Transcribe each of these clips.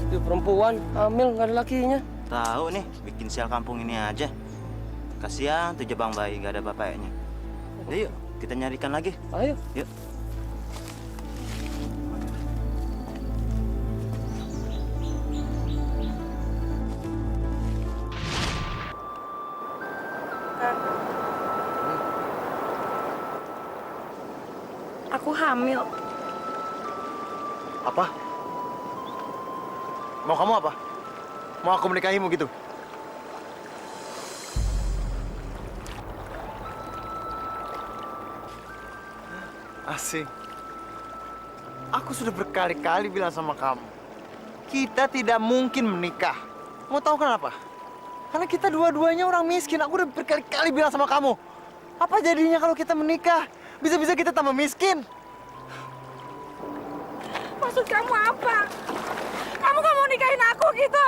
Itu perempuan hamil nggak ada lakinya. Tahu nih, bikin sial kampung ini aja. Kasihan tuh Jabang bayi gak ada bapaknya. Yuk, kita nyarikan lagi. Ayo. Yuk. Aku hamil. Apa? Mau kamu apa? Mau aku menikahimu gitu? Asik. Aku sudah berkali-kali bilang sama kamu, kita tidak mungkin menikah. Mau tahu kenapa? Karena kita dua-duanya orang miskin. Aku udah berkali-kali bilang sama kamu. Apa jadinya kalau kita menikah? Bisa-bisa kita tambah miskin. Maksud kamu apa? Kamu gak mau nikahin aku gitu?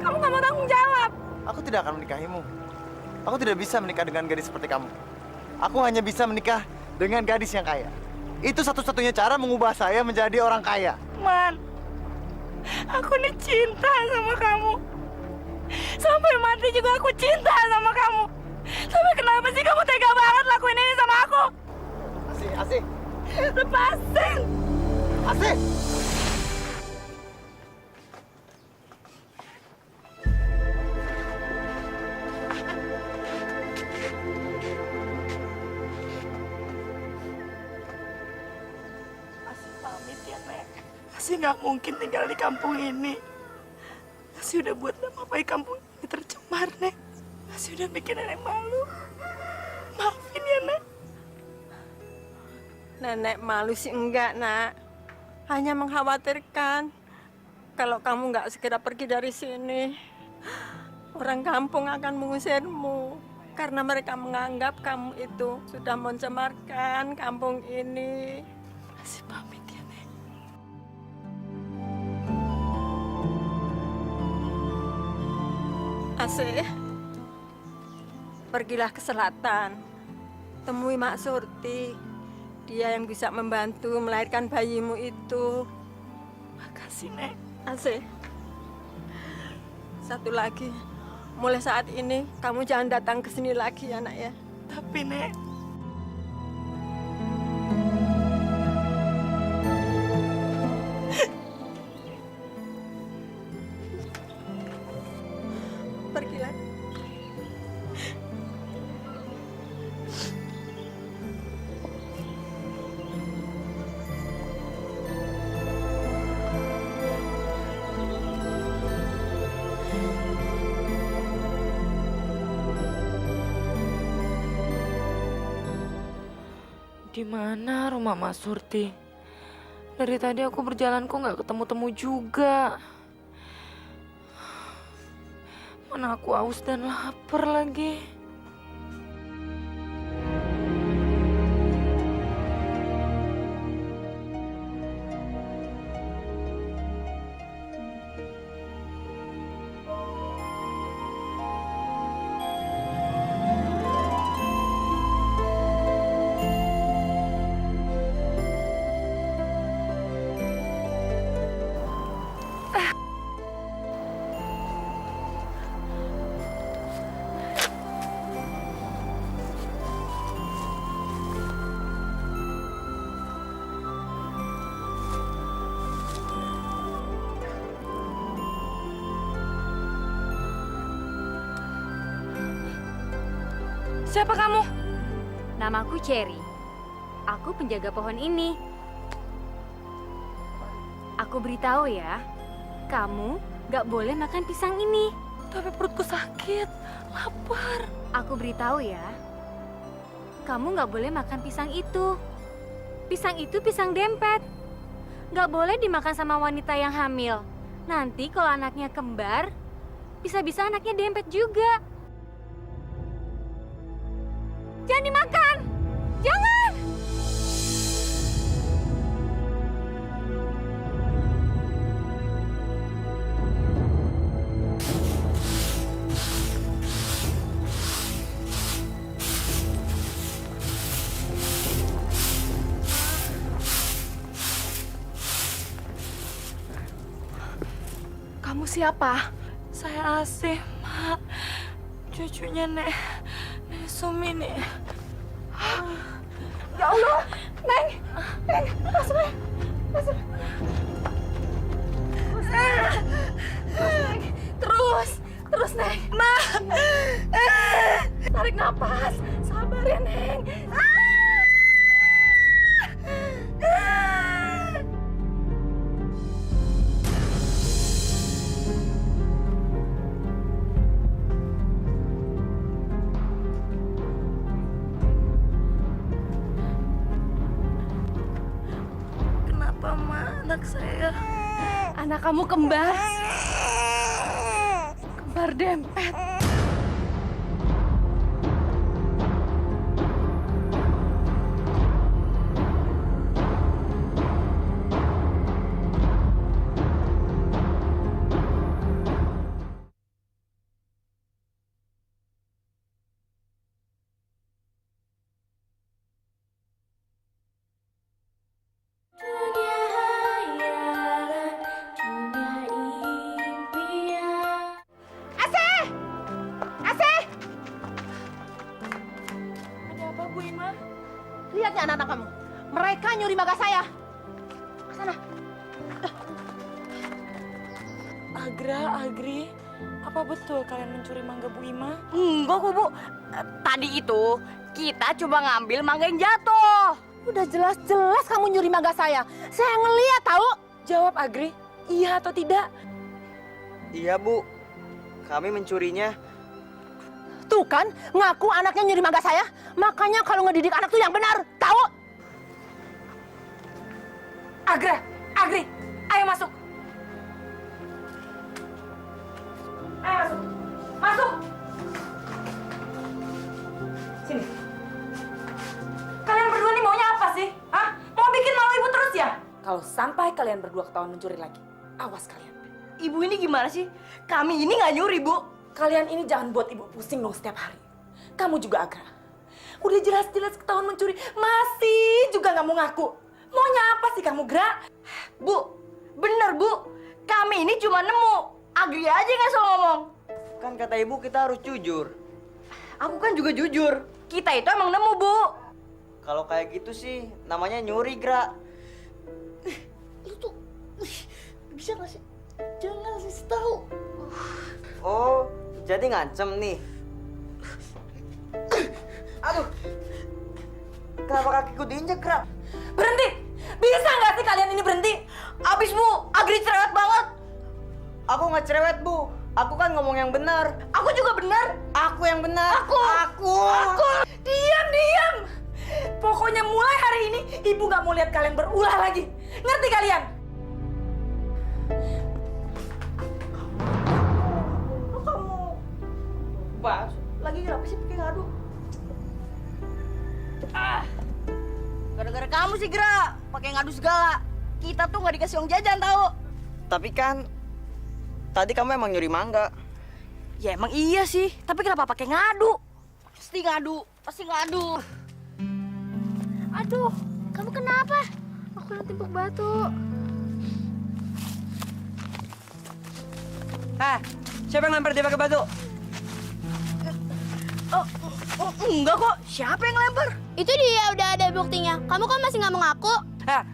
Kamu gak mau tanggung jawab? Aku tidak akan menikahimu. Aku tidak bisa menikah dengan gadis seperti kamu. Aku hanya bisa menikah dengan gadis yang kaya. Itu satu-satunya cara mengubah saya menjadi orang kaya. Man, aku nih cinta sama kamu. Sampai mati juga aku cinta sama kamu. Tapi kenapa sih kamu tega banget lakuin ini sama aku? Asih, asih, Lepasin! asih. Asih pamit ya, Nek. Asih nggak mungkin tinggal di kampung ini. Asih udah buat nama baik kampung ini tercemar, Nek. Asih udah bikin Nenek malu. Maafin ya, Nek. Nenek malu sih enggak, Nak. Hanya mengkhawatirkan kalau kamu nggak segera pergi dari sini, orang kampung akan mengusirmu karena mereka menganggap kamu itu sudah mencemarkan kampung ini. Asih pamit ya, Nek. Asih, pergilah ke selatan, temui Mak Surti. Dia yang bisa membantu melahirkan bayimu itu. Makasih, Nek. Asih, satu lagi, mulai saat ini kamu jangan datang ke sini lagi ya, Nak ya. Tapi, Nek, Pergilah. Di mana rumah Mas Surti? Dari tadi aku berjalan kok nggak ketemu-temu juga. Mana aku haus dan lapar lagi. siapa kamu? Namaku Cherry. Aku penjaga pohon ini. Aku beritahu ya, kamu gak boleh makan pisang ini. Tapi perutku sakit, lapar. Aku beritahu ya, kamu gak boleh makan pisang itu. Pisang itu pisang dempet. Gak boleh dimakan sama wanita yang hamil. Nanti kalau anaknya kembar, bisa-bisa anaknya dempet juga. Jangan dimakan! Jangan! Kamu siapa? Saya Asih, Mak. Cucunya Nek Sumi nih. Ya Allah, Neng, masuk, Neng. Masuk. Neng. Terus, Neng. Tarik napas, sabar ya, Neng. Kenapa, Mak, anak saya? Anak kamu kembar. Kembar dempet. Ada apa, Bu Ima? Lihat ya anak-anak kamu. Mereka nyuri mangga saya. Ke sana. Agri, apa betul kalian mencuri mangga Bu Ima? Enggak kok, Bu. Tadi itu kita coba ngambil mangga yang jatuh. Udah jelas-jelas kamu nyuri mangga saya. Saya ngeliat tahu. Jawab, Agri. Iya atau tidak? Iya, Bu. Kami mencurinya. Tuh kan, ngaku anaknya nyuri mangga saya. Makanya kalau ngedidik anak tuh yang benar, tahu? Agri, ayo masuk. Ayo masuk. Sini. Kalian berdua nih maunya apa sih? Hah? Mau bikin malu ibu terus ya? Kalau sampai kalian berdua ketahuan mencuri lagi, awas kalian. Ibu ini gimana sih? Kami ini nggak nyuri, Bu. Kalian ini jangan buat ibu pusing dong setiap hari. Kamu juga, Agra. Udah jelas-jelas ketahuan mencuri, masih juga nggak mau ngaku. Maunya apa sih kamu, Gra? Bu, bener, Bu. Kami ini cuma nemu. Agri aja nggak soal ngomong. Kan kata ibu kita harus jujur. Aku kan juga jujur. Kita itu emang nemu, Bu. Kalau kayak gitu sih namanya nyuri, Gra. Lu tuh bisa nggak sih? Jangan sih tahu. Oh, jadi ngancem nih. Aduh. Kenapa kakiku diinjek, Gra? Berhenti! Bisa nggak sih kalian ini berhenti? Abis, Bu. Agri cerewet banget. Aku nggak cerewet, Bu. Aku kan ngomong yang benar. Aku juga benar. Aku yang benar. Aku. Diam! Pokoknya mulai hari ini, ibu nggak mau lihat kalian berulah lagi. Ngerti kalian? Bas, lagi kenapa sih pakai ngadu? Gara-gara kamu sih, Gra. Pakai ngadu segala. Kita tuh nggak dikasih uang jajan, tahu? Tapi kan tadi kamu emang nyuri mangga. Ya emang iya sih. Tapi kenapa pakai ngadu? Pasti ngadu. Aduh, kamu kenapa? Aku yang timpuk batu. Siapa yang lempar dia pakai batu? Enggak kok. Siapa yang lempar? Itu dia udah ada buktinya. Kamu kan masih nggak mau ngaku?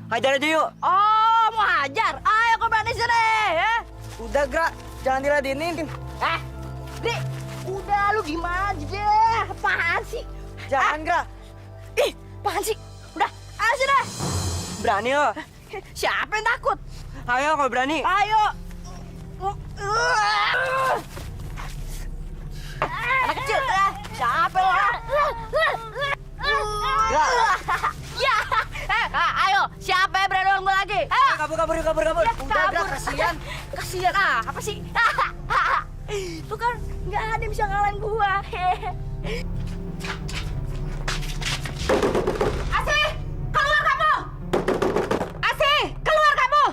Hajar aja yuk. Oh, mau hajar. Ayo kau berani sini, ya. Udah, Gra. Jangan diladenin. Dri, udah lu gimana aja. Apaan sih? Jangan, Gra. Ih, apaan sih? Udah, ayo sini. Berani lo. Siapa yang takut? Ayo kalau berani. Ayo. Anak kecil, siapa lo? Ya, ayo, siapa yang berani orang gue lagi? Ayo. Kabur. Udah, Gra, kasihan. Apa sih? Tuh kan, nggak ada yang bisa ngalahin gua. Asih, keluar kamu! Asih, keluar kamu!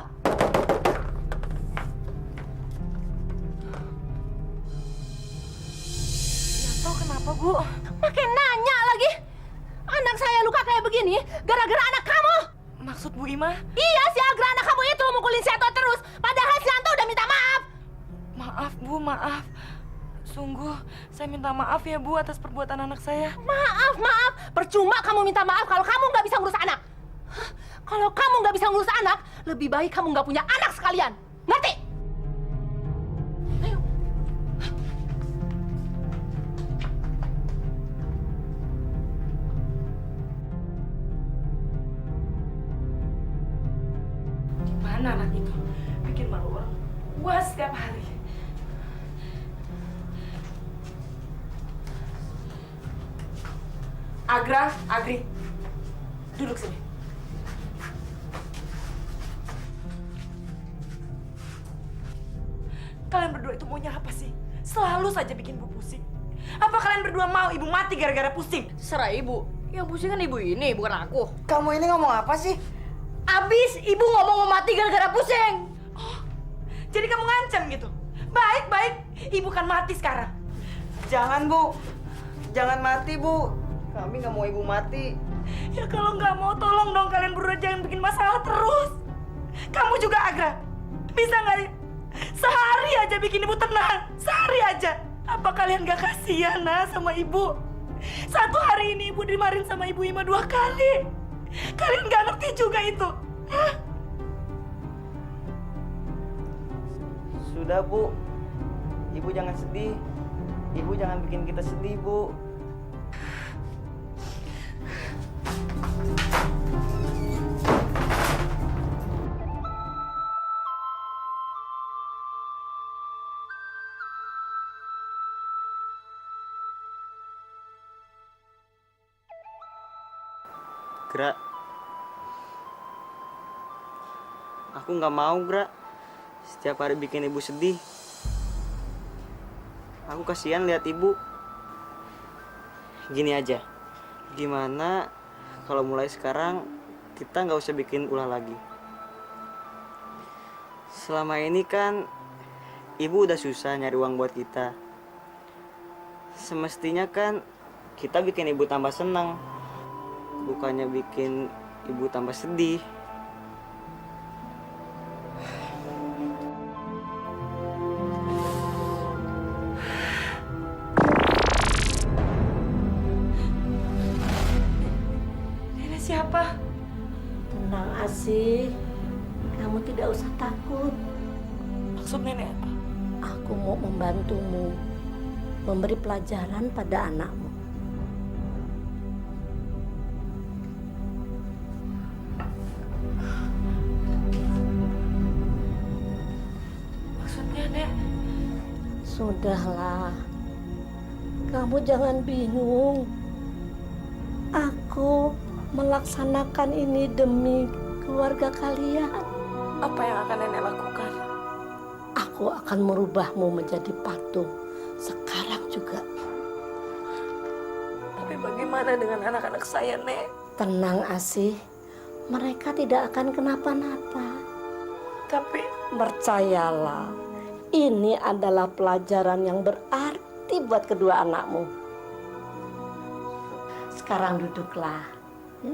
Tahu kenapa, Bu? Makin nanya lagi. Anak saya luka kayak begini gara-gara anak kamu. Maksud Bu Ima? Iya, si Agra anak kamu itu mukulin Seto terus. Padahal si Anto udah minta maaf. saya minta maaf ya Bu atas perbuatan anak saya. Maaf, maaf. Percuma kamu minta maaf kalau kamu nggak bisa ngurus anak. Hah? Kalau kamu nggak bisa ngurus anak, lebih baik kamu nggak punya anak sekalian. Ngerti? Ayo. Gimana anak itu? Bikin malu orang tua setiap hari. Agri, duduk sini. Kalian berdua itu maunya apa sih? Selalu saja bikin ibu pusing. Apa kalian berdua mau ibu mati gara-gara pusing? Serah ibu. Yang pusing kan ibu ini, bukan aku. Kamu ini ngomong apa sih? Abis ibu ngomong mau mati gara-gara pusing. Oh, jadi kamu ngancam gitu? Baik, ibu kan mati sekarang. Jangan, Bu. Jangan mati, Bu. Kami nggak mau ibu mati. Ya kalau nggak mau, tolong dong kalian berdua jangan bikin masalah terus. Kamu juga Agra, bisa nggak sehari aja bikin ibu tenang? Sehari aja. Apa kalian nggak kasihan sama ibu? Satu hari ini ibu dimarahin sama ibu Ima 2 kali. Kalian nggak ngerti juga itu. Hah? Sudah, Bu. Ibu jangan sedih. Ibu jangan bikin kita sedih, Bu. Gra, aku nggak mau, Gra. Setiap hari bikin ibu sedih. Aku kasihan lihat ibu. Gini aja, gimana kalau mulai sekarang kita nggak usah bikin ulah lagi. Selama ini kan ibu udah susah nyari uang buat kita. Semestinya kan kita bikin ibu tambah senang, bukannya bikin ibu tambah sedih. Nenek siapa? Tenang, Asih. Kamu tidak usah takut. Maksud nenek apa? Aku mau membantumu memberi pelajaran pada anakmu. Maksudnya, Nek? Sudahlah, kamu jangan bingung. Aku melaksanakan ini demi keluarga kalian. Apa yang akan nenek lakukan? Aku akan merubahmu menjadi patung sekarang juga. Tapi bagaimana dengan anak-anak saya, Nek? Tenang, Asih. Mereka tidak akan kenapa-napa. Tapi Percayalah, ini adalah pelajaran yang berarti buat kedua anakmu. Sekarang duduklah. Ya.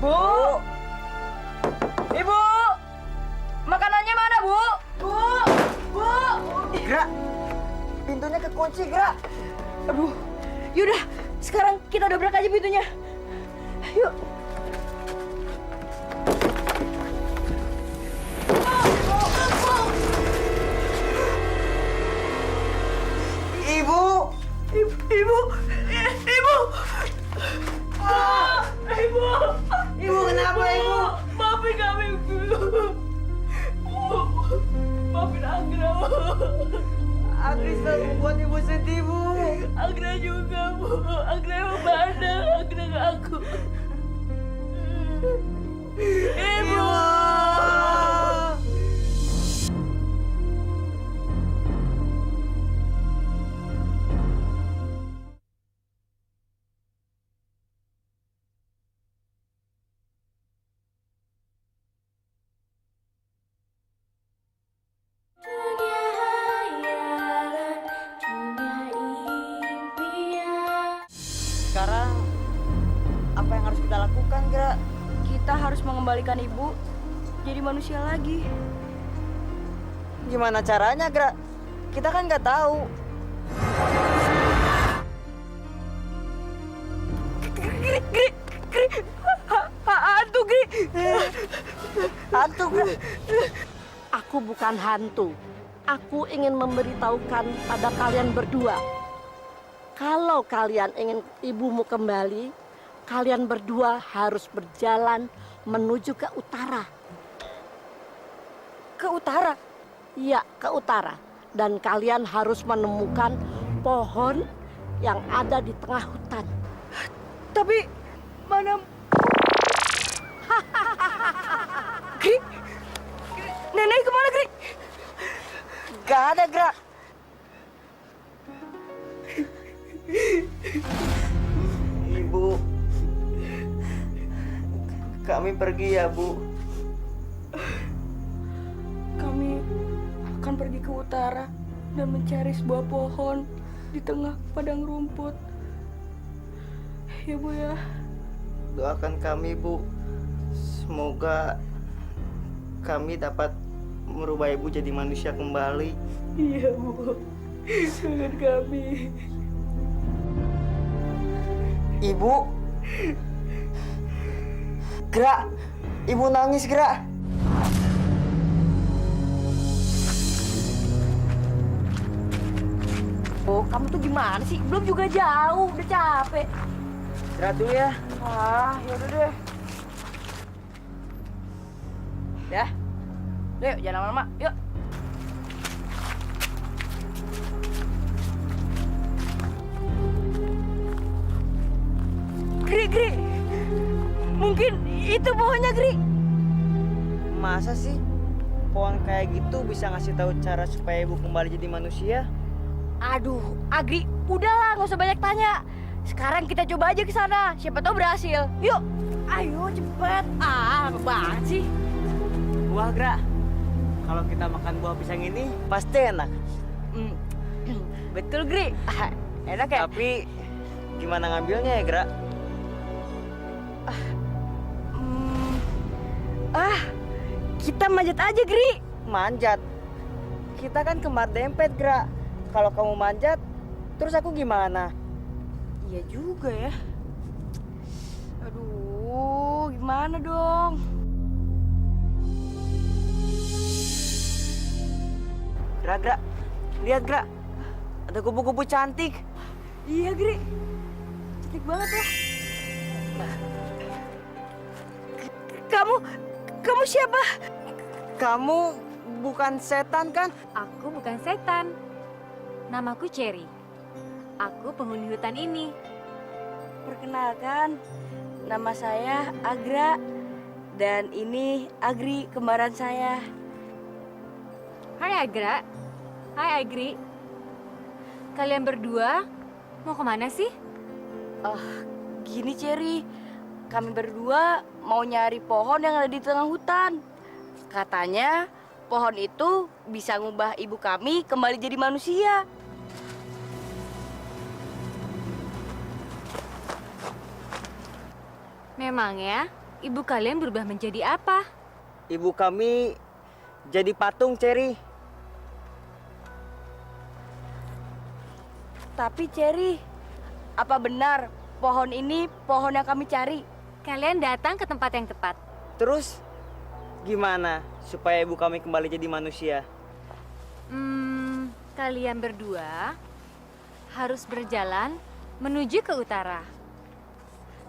Bu! Ibu! Makanannya mana, Bu? Bu! Bu! Gra, pintunya kekunci, Gra. Aduh, yaudah, sekarang kita dobrak aja pintunya. Yuk. Ibu! Ibu! Ibu! Ibu, kenapa, Ibu? Maafin kami, Bu. Maafin Agra. Agris telah membuat ibu sedih, Bu. Agra juga, Bu. Agra yang memandang, Agra ke aku. Gra, kita harus mengembalikan ibu jadi manusia lagi. Gimana caranya, Gra? Kita kan nggak tahu. Hantu, Gri. Hantu, Gra. Aku bukan hantu. Aku ingin memberitahukan pada kalian berdua. Kalau kalian ingin ibumu kembali, kalian berdua harus berjalan menuju ke utara. Ke utara. Iya, ke utara. Dan kalian harus menemukan pohon yang ada di tengah hutan. Tapi mana Gri? Nenek kemana, Gri? Gak ada, Gra. Ibu, kami pergi ya, Bu. Kami akan pergi ke utara dan mencari sebuah pohon di tengah padang rumput. Ya, Bu ya. Doakan kami, Bu. Semoga kami dapat merubah Ibu jadi manusia kembali. Iya, Bu. Dengan kami. Ibu. Gra, Ibu nangis, Gra. Oh, kamu tuh gimana sih? Belum juga jauh, udah capek. Istirahat dulu ya. Ah, yaudah deh. Ya. Yuk, jangan lama-lama. Yuk. Gri. Mungkin itu pohonnya, Gri. Masa sih pohon kayak gitu bisa ngasih tahu cara supaya Ibu kembali jadi manusia? Aduh, Agri, udahlah, nggak usah banyak tanya. Sekarang kita coba aja ke sana, siapa tahu berhasil. Yuk, ayo cepet. Ah, apa banget sih? Buah, Gra. Kalau kita makan buah pisang ini pasti enak. Betul, Gri. Ah, enak ya? Tapi gimana ngambilnya ya, Gra? Kita manjat aja, Gri. Manjat? Kita kan kembar dempet, Gra. Kalau kamu manjat, terus aku gimana? Iya juga ya. Aduh, gimana dong? Gra, lihat, Gra. Ada kupu-kupu cantik. Iya, Gri. Cantik banget ya. Kamu siapa? Kamu bukan setan kan? Aku bukan setan. Namaku Cherry. Aku penghuni hutan ini. Perkenalkan, nama saya Agra. Dan ini Agri, kembaran saya. Hai Agra. Hai Agri. Kalian berdua mau kemana sih? Gini, Cherry. Kami berdua mau nyari pohon yang ada di tengah hutan. Katanya pohon itu bisa ngubah ibu kami kembali jadi manusia. Memangnya ibu kalian berubah menjadi apa? Ibu kami jadi patung, Cherry. Tapi Cherry, apa benar pohon ini pohon yang kami cari? Kalian datang ke tempat yang tepat. Terus gimana supaya ibu kami kembali jadi manusia? Kalian berdua harus berjalan menuju ke utara.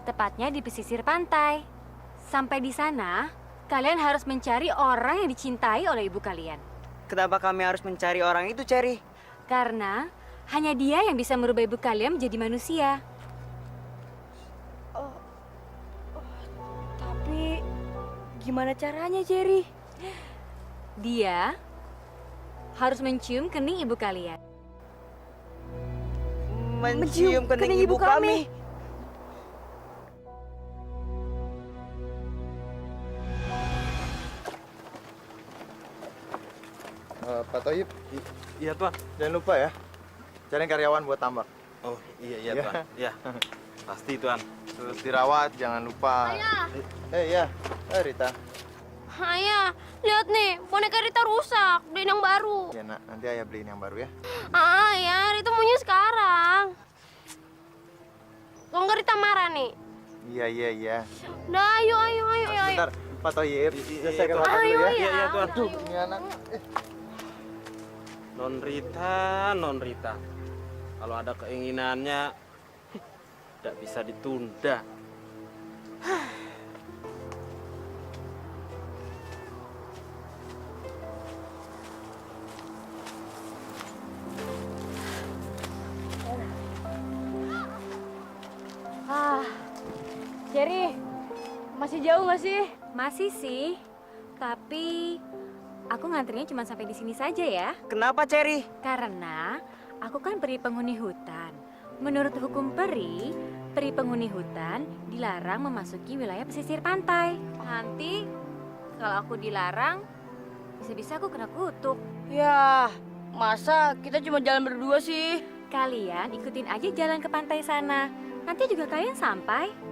Tepatnya di pesisir pantai. Sampai di sana, kalian harus mencari orang yang dicintai oleh ibu kalian. Kenapa kami harus mencari orang itu, Cherry? Karena hanya dia yang bisa merubah ibu kalian menjadi manusia. Tapi gimana caranya, Cherry? Dia harus mencium kening ibu kalian. Mencium kening ibu kami. Pak Toyib, Iya, Pak. jangan lupa ya, cari karyawan buat tambak. Oh, iya, Iya. Pak. Iya. Pasti Tuan. Terus dirawat, jangan lupa. Ayah. Ya. Rita. Ayah, lihat nih, boneka Rita rusak. Beliin yang baru. Ya nak, nanti ayah beliin yang baru ya. Ya, Rita maunya sekarang. Kalau nggak Rita marah nih. Iya. Udah, ayo. Sebentar, Pak Toyib. Saya ke belakang Ayo, dulu ya. ya. Iya, Tuan. Aduh, ini anak. Non Rita. Kalau ada keinginannya, tidak bisa ditunda. Jerry, masih jauh nggak sih? Masih sih, tapi aku ngantrinya cuma sampai di sini saja ya. Kenapa, Cherry? Karena aku kan peri penghuni hutan. Menurut hukum peri penghuni hutan dilarang memasuki wilayah pesisir pantai. Nanti kalau aku dilarang, bisa-bisa aku kena kutuk. Ya, masa kita cuma jalan berdua sih? Kalian ikutin aja jalan ke pantai sana. Nanti juga kalian sampai.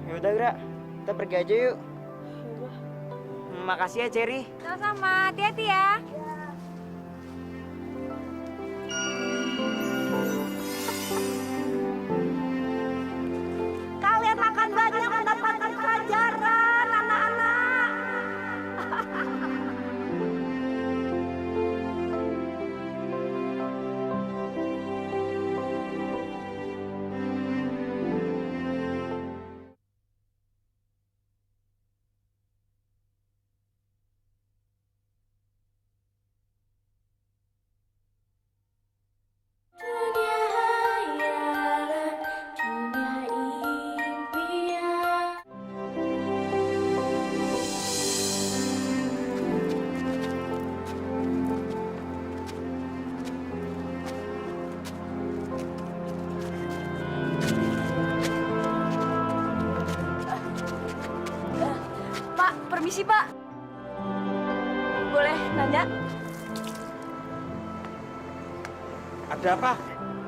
Yaudah, Gra. Kita pergi aja yuk. Makasih ya, Cherry. Sama-sama, hati-hati ya. Kalian makan banyak mendapatkan pelajaran, anak-anak. Pak, permisi Pak. Boleh nanya? Ada apa?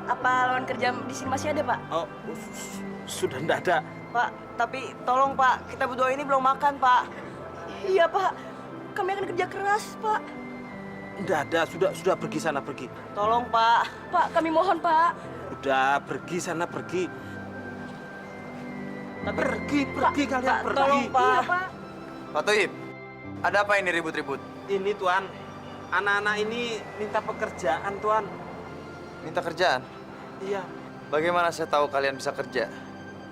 Apa lowongan kerja di sini masih ada Pak? Oh, sudah tidak ada. Pak, tapi tolong Pak, kita berdua ini belum makan Pak. Iya Pak, kami akan kerja keras Pak. Tidak ada, sudah pergi sana, pergi. Tolong Pak. Pak, kami mohon Pak. Udah, pergi sana, pergi. Tapi, Pergi kalian, Pak, pergi. tolong Pak. Iya Pak. Pak Toyib, ada apa ini ribut-ribut? Ini Tuan, anak-anak ini minta pekerjaan Tuan. Minta kerjaan? Iya. Bagaimana saya tahu kalian bisa kerja?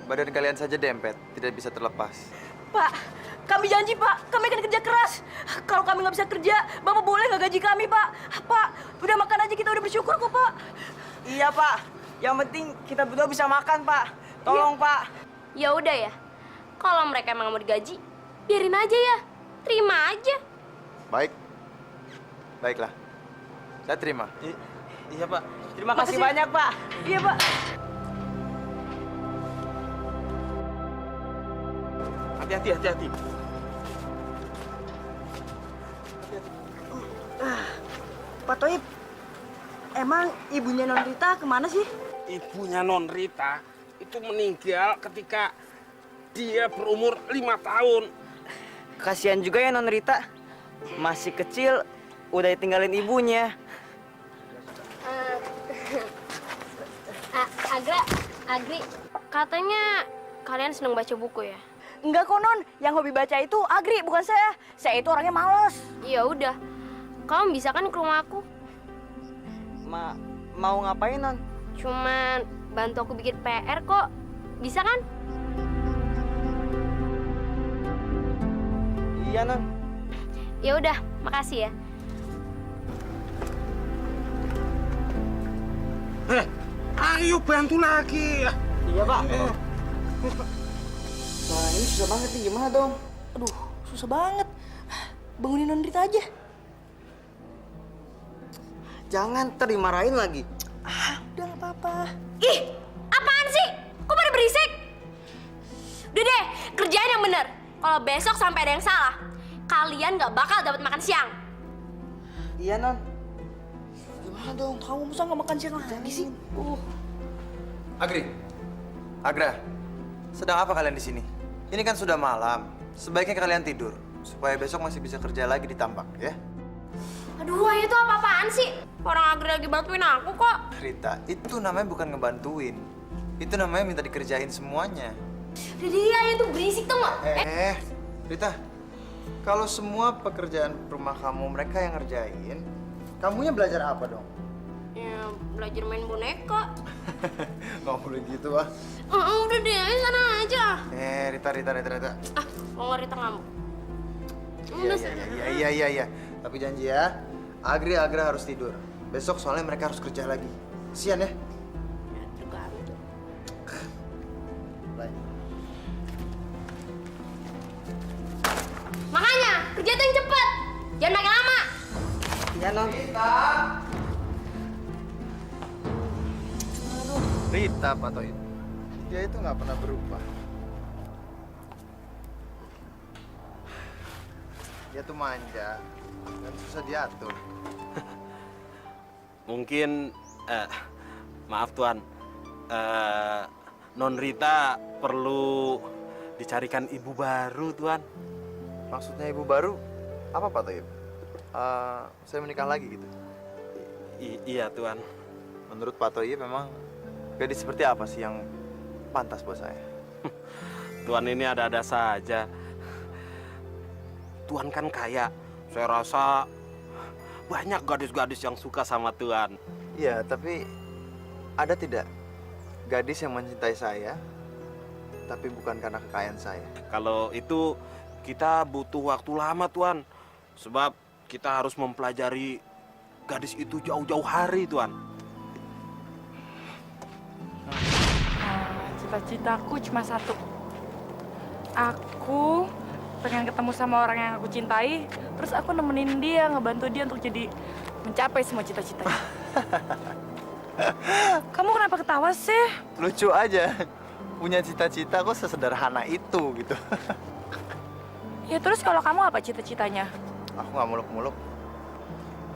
Badan kalian saja dempet, tidak bisa terlepas. Pak, kami janji Pak, kami akan kerja keras. Kalau kami nggak bisa kerja, Bapak boleh nggak gaji kami Pak? Pak, udah makan aja kita udah bersyukur kok Pak. Iya Pak, yang penting kita berdua bisa makan Pak. Tolong Pak. Ya udah ya. Kalau mereka emang mau digaji, biarin aja ya. Terima aja. Baiklah. Saya terima. Iya Pak. Terima kasih banyak Pak. Iya Pak. Hati-hati. Pak Toib, emang ibunya Non Rita kemana sih? Ibunya Non Rita itu meninggal ketika dia berumur 5 tahun. Kasihan juga ya Non Rita. Masih kecil, udah ditinggalin ibunya. Agri, katanya kalian seneng baca buku ya? Enggak kok Non, yang hobi baca itu Agri bukan saya. Saya itu orangnya malas. Ya udah, kamu bisa kan ke rumah aku? Mau ngapain Non? Cuman bantu aku bikin PR kok. Bisa kan? Iya Non. Ya udah, makasih ya. Ayo bantu lagi. Iya Pak. Nah ini susah banget nih, gimana dong? Aduh, susah banget. Bangunin Non Rita aja. Jangan dimarahin lagi. Udah nggak apa-apa. Ih, apaan sih? Kok pada berisik? Udah deh, kerjain yang bener. Kalau besok sampai ada yang salah, kalian nggak bakal dapat makan siang. Iya Non. Gimana dong? Kamu masa nggak makan siang lagi sih? Agri, Agra, sedang apa kalian di sini? Ini kan sudah malam. Sebaiknya kalian tidur supaya besok masih bisa kerja lagi di tambak, ya? Aduh, Ayu tuh apa-apaan sih? Orang Agri lagi bantuin aku kok. Rita, itu namanya bukan ngebantuin. Itu namanya minta dikerjain semuanya. Udah deh, Ayu tuh berisik tuh nggak? Rita, kalau semua pekerjaan rumah kamu mereka yang ngerjain, kamunya belajar apa dong? Ya, belajar main boneka. Nggak boleh gitu, ah. Udah deh, ayo sana aja. Rita. Ah, mau Rita ngamuk. Iya. Tapi janji ya, Agra harus tidur. Besok soalnya mereka harus kerja lagi. Kesian ya? Tergantung. Bye. Makanya, kerja tuh yang cepet. Jangan makin lama. Ya, Non. Rita, Pak Toib. Dia itu nggak pernah berubah. Dia tuh manja dan susah diatur. Mungkin, maaf Tuan, Non Rita perlu dicarikan ibu baru, Tuan. Maksudnya ibu baru? Apa, Pak Toib? Saya menikah lagi gitu? Iya, Tuan. Menurut Pak Toib memang gadis seperti apa sih yang pantas buat saya? Tuan ini ada-ada saja. Tuan kan kaya. Saya rasa banyak gadis-gadis yang suka sama Tuan. Iya, tapi ada tidak gadis yang mencintai saya, tapi bukan karena kekayaan saya? Kalau itu kita butuh waktu lama, Tuan. Sebab kita harus mempelajari gadis itu jauh-jauh hari, Tuan. Cita-citaku cuma satu. Aku pengen ketemu sama orang yang aku cintai, terus aku nemenin dia, ngebantu dia untuk jadi mencapai semua cita-citanya. Kamu kenapa ketawa sih? Lucu aja. Punya cita-cita kok sesederhana itu gitu. Ya terus kalau kamu apa cita-citanya? Aku nggak muluk-muluk.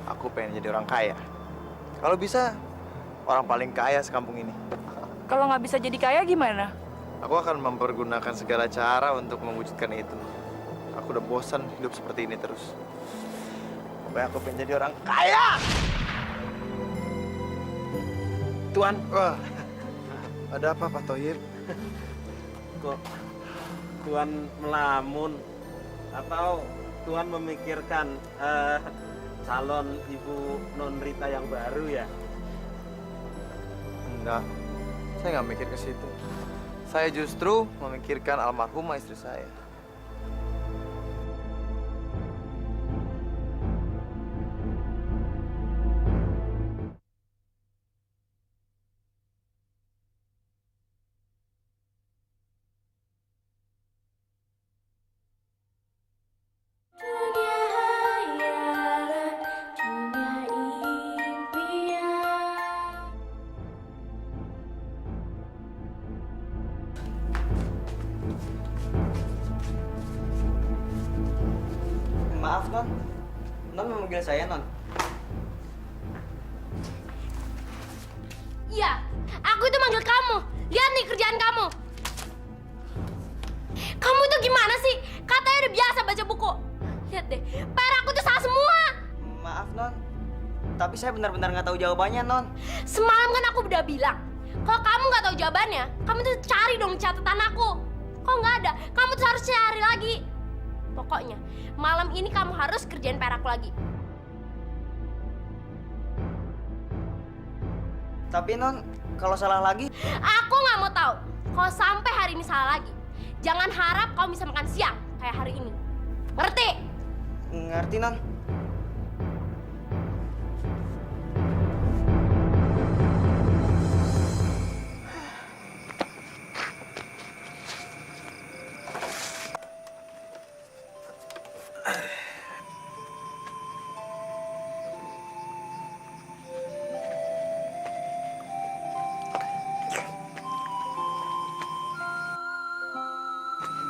Aku pengen jadi orang kaya. Kalau bisa, orang paling kaya sekampung ini. Kalau nggak bisa jadi kaya gimana? Aku akan mempergunakan segala cara untuk mewujudkan itu. Aku udah bosan hidup seperti ini terus. Pokoknya aku pengen jadi orang kaya. Tuan. Wah, ada apa Pak Toyib? Kok Tuan melamun? Atau Tuan memikirkan calon ibu Non Rita yang baru ya? Enggak, saya nggak mikir ke situ. Saya justru memikirkan almarhumah istri saya. Maaf, Non. Non memanggil saya, Non. Iya, aku itu manggil kamu. Lihat nih kerjaan kamu. Kamu tuh gimana sih? Katanya udah biasa baca buku. Lihat deh, PR aku tuh salah semua. Maaf, Non. Tapi saya benar-benar nggak tahu jawabannya, Non. Semalam kan aku udah bilang, kalau kamu nggak tahu jawabannya, kamu tuh cari dong catatan aku. Kok nggak ada? Kamu tuh harus cari lagi. Pokoknya, malam ini kamu harus kerjain PR aku lagi. Tapi, Non, kalau salah lagi... Aku nggak mau tahu. Kalau sampai hari ini salah lagi, jangan harap kamu bisa makan siang kayak hari ini. Ngerti? Ngerti, Non.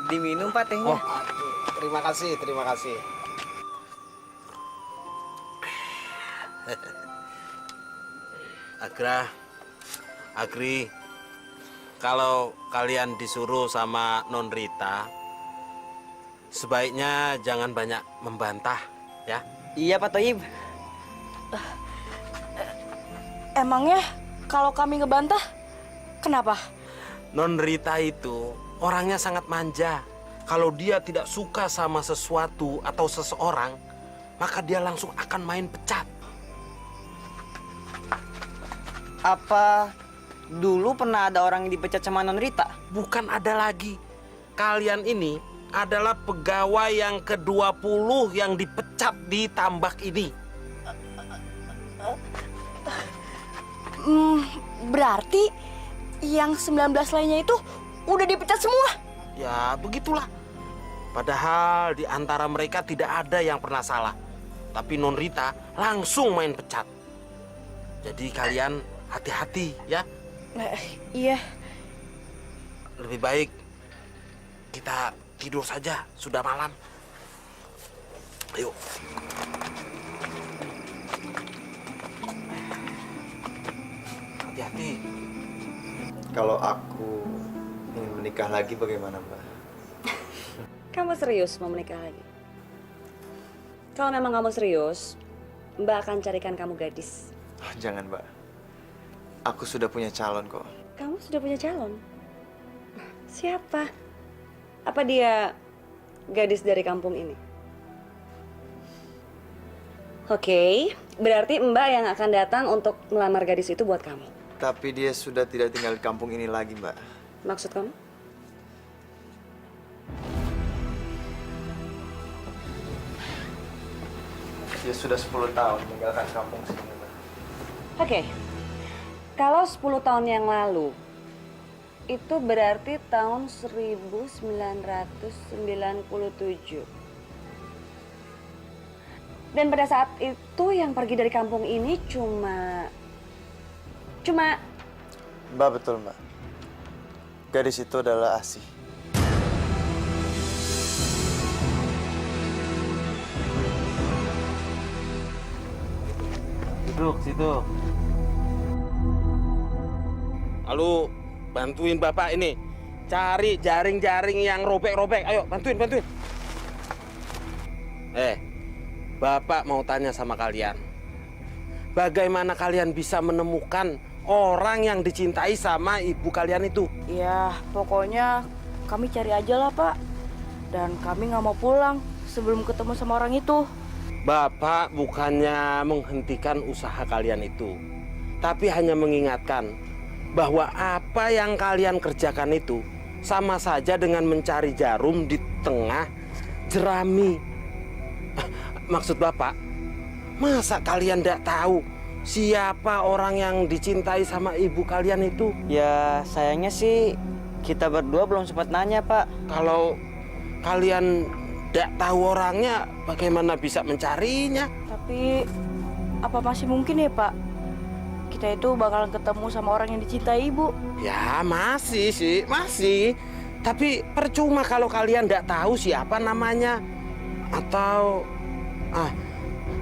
Diminum, Pak, tehnya. Oh, terima kasih, terima kasih. Agra, Agri, kalau kalian disuruh sama Non Rita, sebaiknya jangan banyak membantah, ya. Iya, Pak Toib. Emangnya kalau kami ngebantah, kenapa? Non Rita itu orangnya sangat manja. Kalau dia tidak suka sama sesuatu atau seseorang, maka dia langsung akan main pecat. Apa dulu pernah ada orang yang dipecat sama Non Rita? Bukan ada lagi. Kalian ini adalah pegawai yang ke-20 yang dipecat di tambak ini. Berarti yang 19 lainnya itu udah dipecat semua? Ya, begitulah. Padahal di antara mereka tidak ada yang pernah salah. Tapi Non Rita langsung main pecat. Jadi kalian hati-hati ya. Iya. Lebih baik kita tidur saja, sudah malam. Ayo. Hati-hati. Kalau aku ingin menikah lagi bagaimana, Mbak? Kamu serius mau menikah lagi? Kalau memang kamu serius, Mbak akan carikan kamu gadis. Oh, jangan, Mbak. Aku sudah punya calon kok. Kamu sudah punya calon? Siapa? Apa dia gadis dari kampung ini? Oke, berarti Mbak yang akan datang untuk melamar gadis itu buat kamu. Tapi dia sudah tidak tinggal di kampung ini lagi, Mbak. Maksud kamu? Dia sudah 10 tahun meninggalkan kampung sini, Mbak. Oke, kalau 10 tahun yang lalu, itu berarti tahun 1997. Dan pada saat itu yang pergi dari kampung ini cuma... Mbak, betul, Mbak. Gadis itu adalah Asih. Duduk situ. Lalu bantuin Bapak ini cari jaring-jaring yang robek-robek. Ayo, bantuin. Bapak mau tanya sama kalian. Bagaimana kalian bisa menemukan orang yang dicintai sama ibu kalian itu? Ya, pokoknya kami cari aja lah, Pak. Dan kami nggak mau pulang sebelum ketemu sama orang itu. Bapak bukannya menghentikan usaha kalian itu, tapi hanya mengingatkan bahwa apa yang kalian kerjakan itu sama saja dengan mencari jarum di tengah jerami. Maksud Bapak, masa kalian tidak tahu siapa orang yang dicintai sama ibu kalian itu? Ya, sayangnya sih kita berdua belum sempat nanya, Pak. Kalau kalian tidak tahu orangnya, bagaimana bisa mencarinya? Tapi apa masih mungkin ya, Pak? Kita itu bakalan ketemu sama orang yang dicintai ibu. Ya, masih sih, masih. Tapi percuma kalau kalian tidak tahu siapa namanya. Atau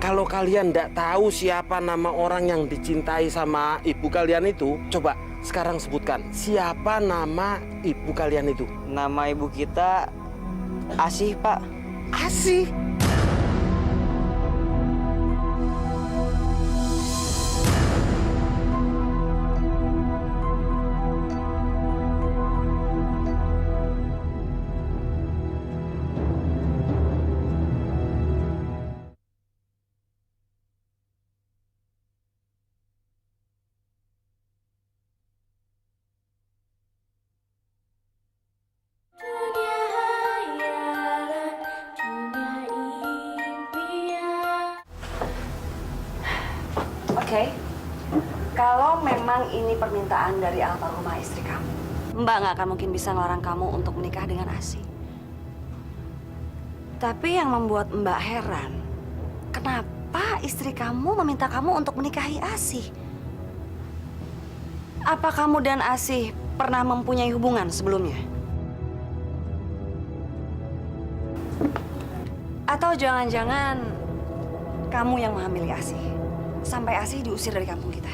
kalau kalian tidak tahu siapa nama orang yang dicintai sama ibu kalian itu, coba sekarang sebutkan siapa nama ibu kalian itu. Nama ibu kita Asih, Pak. Asih? Oke, kalau memang ini permintaan dari almarhumah istri kamu, Mbak nggak akan mungkin bisa ngelarang kamu untuk menikah dengan Asih. Tapi yang membuat Mbak heran, kenapa istri kamu meminta kamu untuk menikahi Asih? Apa kamu dan Asih pernah mempunyai hubungan sebelumnya? Atau jangan-jangan kamu yang menghamili Asih? Sampai Asih diusir dari kampung kita.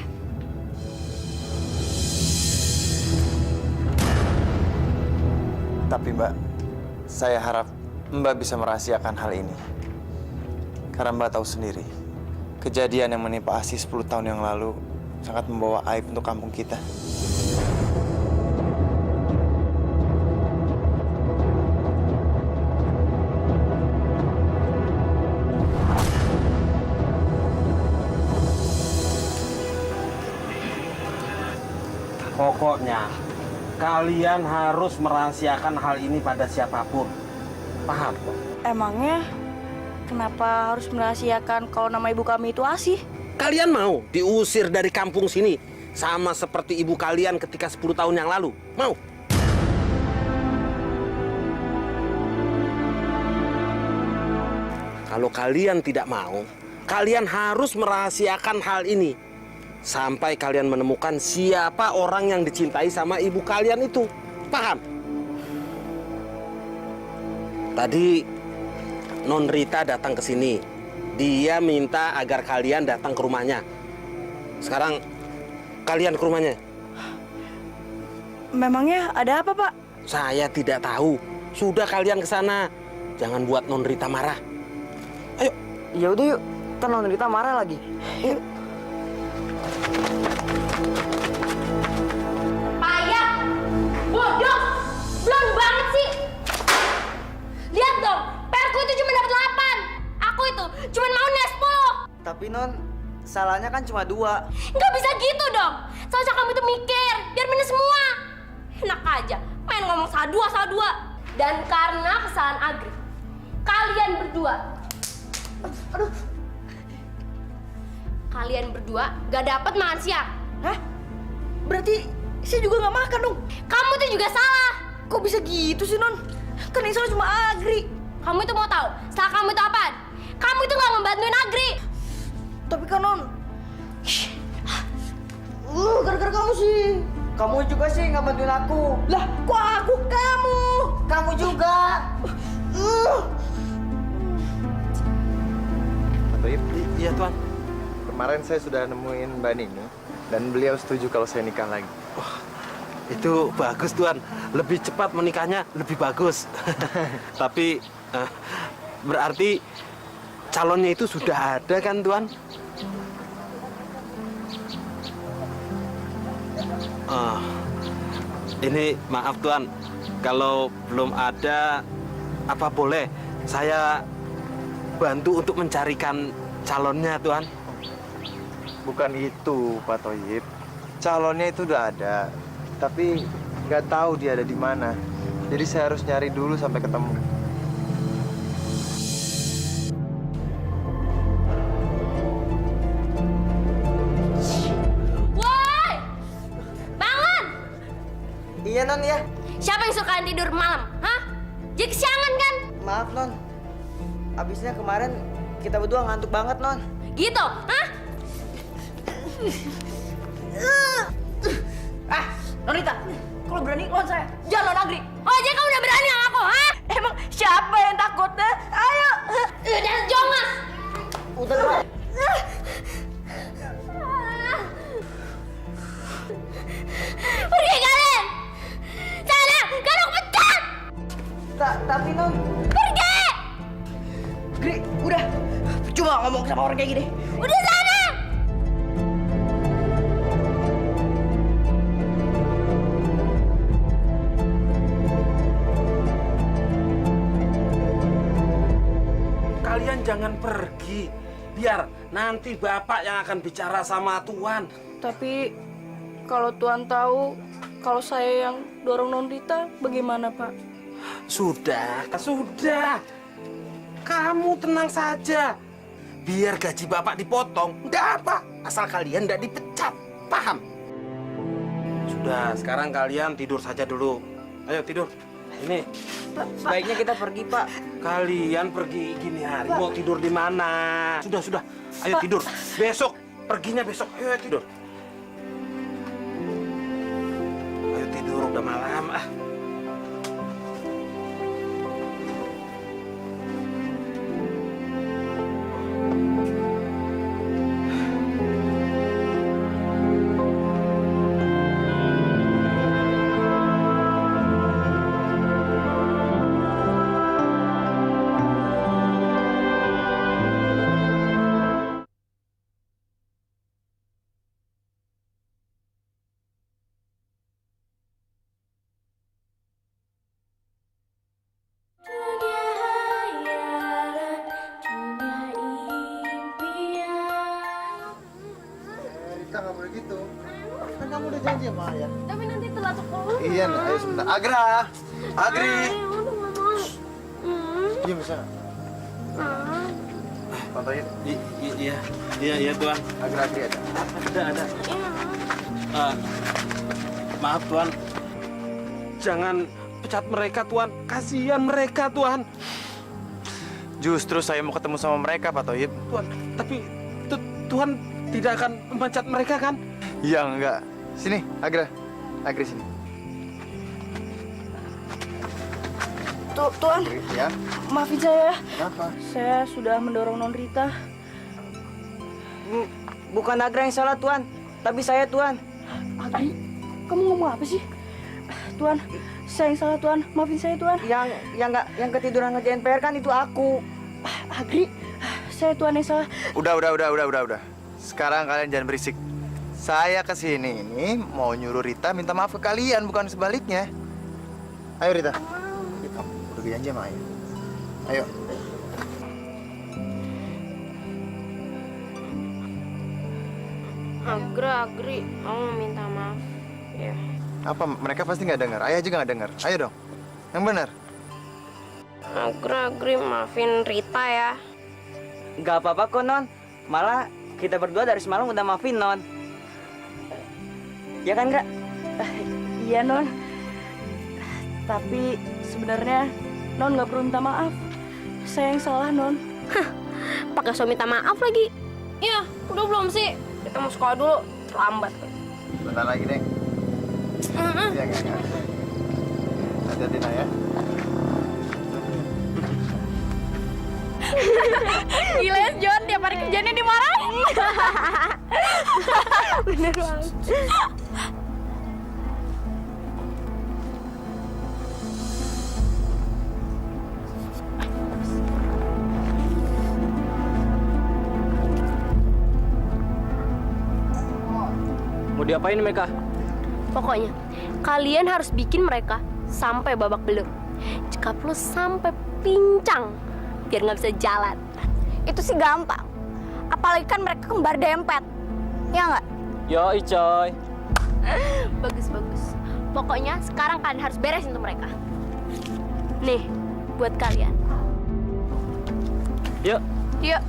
Tapi Mbak, saya harap Mbak bisa merahasiakan hal ini. Karena Mbak tahu sendiri, kejadian yang menimpa Asih 10 tahun yang lalu sangat membawa aib untuk kampung kita. Pokoknya kalian harus merahasiakan hal ini pada siapapun. Paham? Emangnya kenapa harus merahasiakan kalau nama ibu kami itu Asih? Kalian mau diusir dari kampung sini sama seperti ibu kalian ketika 10 tahun yang lalu? Mau? Kalau kalian tidak mau, kalian harus merahasiakan hal ini sampai kalian menemukan siapa orang yang dicintai sama ibu kalian itu. Paham? Tadi Non Rita datang ke sini. Dia minta agar kalian datang ke rumahnya. Sekarang kalian ke rumahnya. Memangnya ada apa, Pak? Saya tidak tahu. Sudah kalian ke sana. Jangan buat Non Rita marah. Ayo. Ya udah yuk. Ntar Non Rita marah lagi. Yuk. Payah, bodoh, blon banget sih. Lihat dong, perku itu cuma dapat 8. Aku itu cuma mau nes 10. Tapi Non, salahnya kan cuma 2. Nggak bisa gitu dong. Seharusnya kamu itu mikir, biar minus semua. Enak aja, main ngomong salah dua. Dan karena kesalahan Agri, kalian berdua, kalian berdua gak dapat makan siang. Hah? Berarti saya juga nggak makan dong? Kamu tuh juga salah. Kok bisa gitu sih, Non? Kan yang salah cuma Agri. Kamu itu mau tahu salah kamu itu apaan? Kamu itu nggak ngebantuin Agri. Tapi kan, Non, gara-gara kamu sih. Kamu juga sih nggak bantuin aku. Lah, kok aku kamu? Kamu juga. Pak Toib, Iya Tuan. kemarin saya sudah nemuin Mbak Nini dan beliau setuju kalau saya nikah lagi. Itu bagus Tuan. Lebih cepat menikahnya lebih bagus. Tapi berarti calonnya itu sudah ada kan Tuan? Ini maaf Tuan, kalau belum ada, apa boleh saya bantu untuk mencarikan calonnya Tuan? Bukan itu, Pak Toib. Calonnya itu udah ada, tapi nggak tahu dia ada di mana. Jadi saya harus nyari dulu sampai ketemu. Woi, bangun! Iya Non ya. Siapa yang suruh kalian tidur malam? Hah? Jadi kesiangan kan? Maaf Non. Abisnya kemarin kita berdua ngantuk banget Non. Gitu? Hah? Nonita, kalau berani lawan saya, jangan lawan Agri. Oh, jadi kamu udah berani sama aku, hah? Emang siapa yang takut? Ayo. Udah jongas. Udah dong. Pergi kalian! Sana, kan aku pecat! Tapi Non. Pergi! Gri, udah. Cuma ngomong sama orang kayak gini. Udah sana! Kalian jangan pergi. Biar nanti Bapak yang akan bicara sama Tuan. Tapi kalau Tuan tahu kalau saya yang dorong Nonrita, bagaimana Pak? Sudah. Kamu tenang saja. Biar gaji Bapak dipotong, enggak apa. Asal kalian enggak dipecat. Paham? Sudah, sekarang kalian tidur saja dulu. Ayo tidur. Ini Sebaiknya kita pergi Pak. kalian pergi gini hari mau tidur di mana? Sudah. Ayo tidur. Besok perginya besok. Ayo tidur. Ayo tidur udah malam ah. kamu udah janji sama ayah. Tapi nanti telat sekolah. Iya, ayo sebentar. Agra, Agri. Diam di sana. Pak Toib. Iya Tuan. Agri ada. Ada. Maaf Tuan. Jangan pecat mereka Tuan. Kasihan mereka Tuan. Justru saya mau ketemu sama mereka, Pak Toib. Tuan, tapi Tuhan tidak akan memecat mereka kan? Iya, enggak. Sini, Agra. Agri sini. Tuan, Ya. maafin saya. Kenapa? Saya sudah mendorong Non Rita. Bukan Agra yang salah, Tuan. Tapi saya, Tuan. Agri, kamu ngomong apa sih? Tuan, saya yang salah, Tuan. Maafin saya, Tuan. Yang ketiduran ngerjain PR kan itu aku. Agri, saya Tuan yang salah. Udah. Sekarang kalian jangan berisik. Saya kesini ini mau nyuruh Rita minta maaf ke kalian, bukan sebaliknya. Ayo Rita. Udah janji sama ayah. Ayo. Agri, kamu minta maaf. Ya. Apa mereka pasti nggak dengar? Ayah juga nggak dengar. Ayo dong. Yang benar. Agri, maafin Rita ya. Nggak apa-apa kok, Non. Malah kita berdua dari semalam udah maafin, Non. Ya kan, Gra? Iya, Non. Tapi sebenarnya Non nggak perlu minta maaf. Saya yang salah, Non. Pakai so minta maaf lagi. Ya, udah belum sih? Kita mau sekolah dulu. Terlambat. Bentar lagi, Deng. Iya, enggak. Hati-hati, Nak, ya. Gila ya, John. Tiap hari kerjanya dimarahin. Bener banget. Mau diapain mereka? Pokoknya, kalian harus bikin mereka sampai babak belur. Jika perlu sampai pincang, biar nggak bisa jalan. Itu sih gampang. Apalagi kan mereka kembar dempet. Ya nggak? Yo, Icoy. Bagus. Pokoknya sekarang kalian harus beresin untuk mereka. Nih, buat kalian. Yuk. Yuk.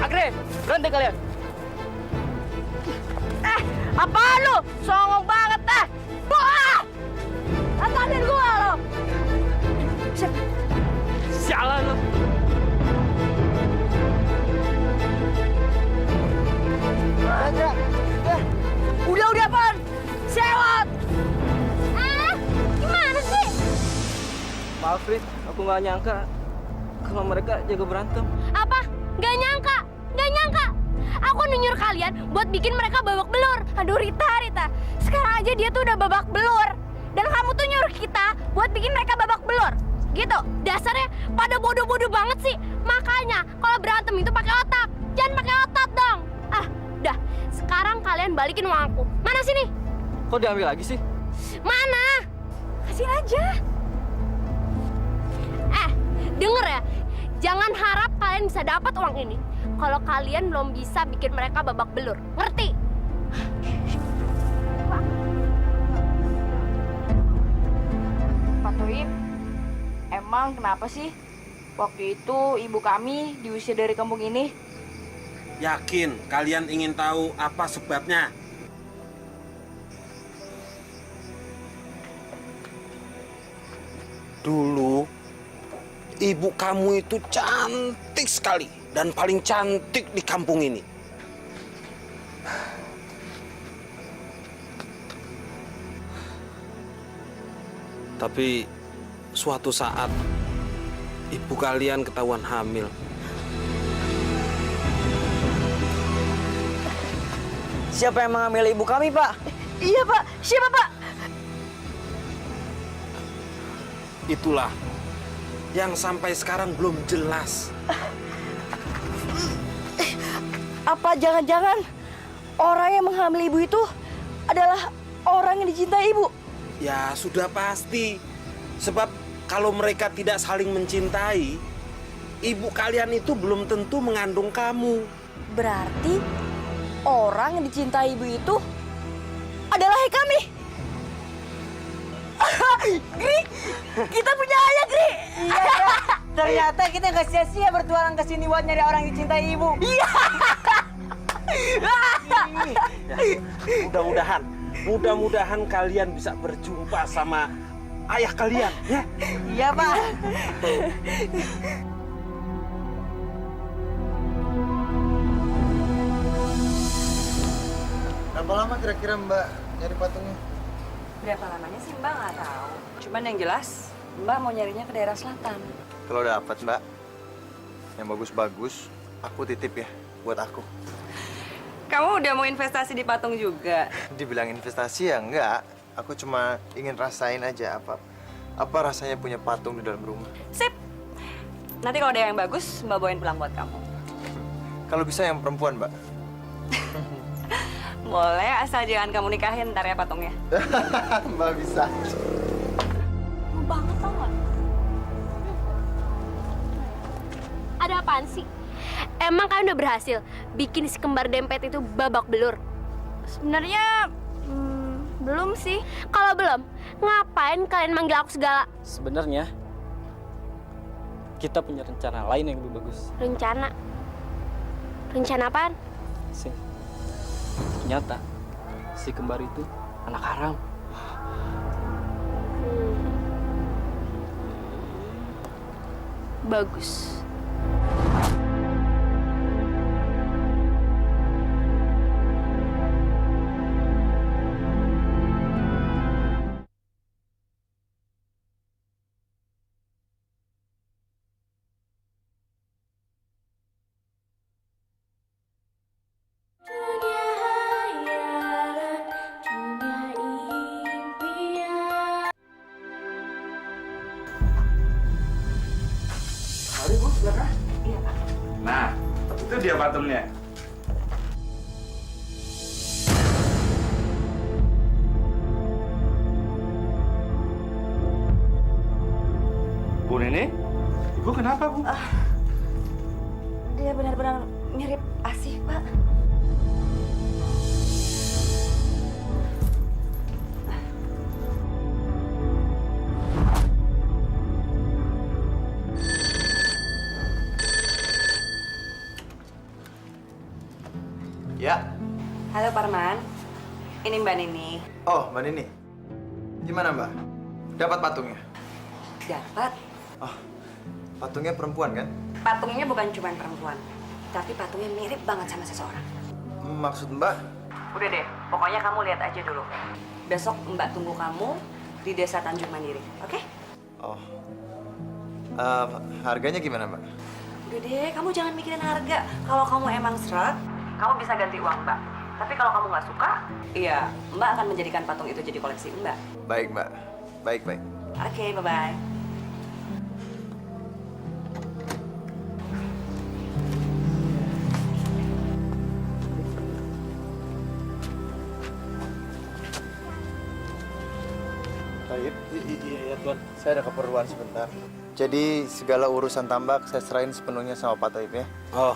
Agri, berhenti kalian. Apa lu? Songong banget dah. Wah! Tantangin gua lo. Sialan lo. Udah, Pon. Sewot. Gimana sih? Maaf, Rit. Aku nggak nyangka kalau mereka jago berantem. Apa? Gak nyangka. Aku nyuruh kalian buat bikin mereka babak belur. Aduh, Rita. Sekarang aja dia tuh udah babak belur. Dan kamu tuh nyuruh kita buat bikin mereka babak belur. Gitu. Dasarnya pada bodoh-bodoh banget sih. Makanya kalau berantem itu pakai otak. Jangan pakai otot dong. Udah. Sekarang kalian balikin uang aku. Mana sini? Kok diambil lagi sih? Mana? Kasih aja. Denger ya. Jangan harap kalian bisa dapat uang ini kalau kalian belum bisa bikin mereka babak belur. Ngerti? Pak Toib, emang kenapa sih waktu itu ibu kami diusir dari kampung ini? Yakin kalian ingin tahu apa sebabnya? Dulu ibu kamu itu cantik sekali dan paling cantik di kampung ini. Tapi suatu saat ibu kalian ketahuan hamil. Siapa yang mengambil ibu kami, Pak? Iya, Pak. Siapa, Pak? Itulah yang sampai sekarang belum jelas. Apa jangan-jangan orang yang menghamili ibu itu adalah orang yang dicintai ibu? Ya sudah pasti. Sebab kalau mereka tidak saling mencintai, ibu kalian itu belum tentu mengandung kamu. Berarti orang yang dicintai ibu itu adalah kami. Gri, kita punya ayah, Gri. Iya, ya. Ternyata kita nggak sia-sia bertualang ke sini buat nyari orang yang dicintai ibu. Iya. Mudah-mudahan kalian bisa berjumpa sama ayah kalian, ya? Iya, Pak. Berapa lama kira-kira Mbak nyari patungnya? Berapa lamanya sih Mbak nggak tahu. Cuman yang jelas Mbak mau nyarinya ke daerah selatan. Kalau dapat Mbak, yang bagus-bagus, aku titip ya buat aku. Kamu udah mau investasi di patung juga? Dibilang investasi ya enggak. Aku cuma ingin rasain aja apa rasanya punya patung di dalam rumah. Sip. Nanti kalau ada yang bagus, Mbak bawain pulang buat kamu. Kalau bisa yang perempuan, Mbak. Boleh, asal jangan kamu nikahin ntar ya patungnya. Mbak bisa. Mau banget tau gak? Ada apaan sih? Emang kalian udah berhasil bikin si kembar dempet itu babak belur? Sebenarnya belum sih. Kalau belum, ngapain kalian manggil aku segala? Sebenarnya kita punya rencana lain yang lebih bagus. Rencana? Rencana apaan? Ternyata si kembar itu anak haram. Bagus. Mari Bu, silakan. Iya, Pak. Nah, itu dia patungnya. Bu Nini, Ibu kenapa, Bu? Dia benar-benar mirip Asih, Pak. Ya. Halo Parman, ini Mbak Nini. Oh, Mbak Nini. Gimana, Mbak? Dapat patungnya? Dapat. Oh, patungnya perempuan kan? Patungnya bukan cuma perempuan, tapi patungnya mirip banget sama seseorang. Maksud Mbak? Udah deh, pokoknya kamu lihat aja dulu. Besok Mbak tunggu kamu di Desa Tanjung Mandiri, oke? Oh. Harganya gimana, Mbak? Udah deh, kamu jangan mikirin harga. Kalau kamu emang serak, kamu bisa ganti uang Mbak. Tapi kalau kamu nggak suka, iya Mbak akan menjadikan patung itu jadi koleksi Mbak. Baik, Mbak. Baik. Oke, bye-bye. Taib? Iya, Tuan. Saya ada keperluan sebentar. Jadi segala urusan tambak saya serahin sepenuhnya sama Pak Taib ya. Oh,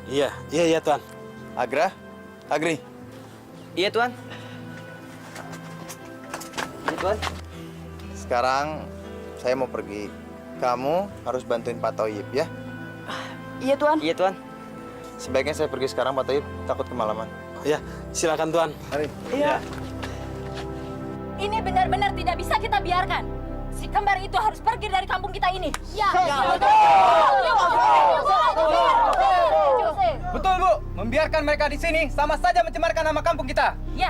iya, Tuan. Agri. Iya, Tuan. Iya, Tuan. Sekarang saya mau pergi. Kamu harus bantuin Pak Taib ya. Iya, Tuan. Iya, Tuan. Sebaiknya saya pergi sekarang, Pak Taib. Takut kemalaman. Ya, silakan Tuan. Mari. Iya. Ini benar-benar tidak bisa kita biarkan. Si kembar itu harus pergi dari kampung kita ini. Ya. Betul, Bu. Membiarkan mereka di sini sama saja mencemarkan nama kampung kita. Ya.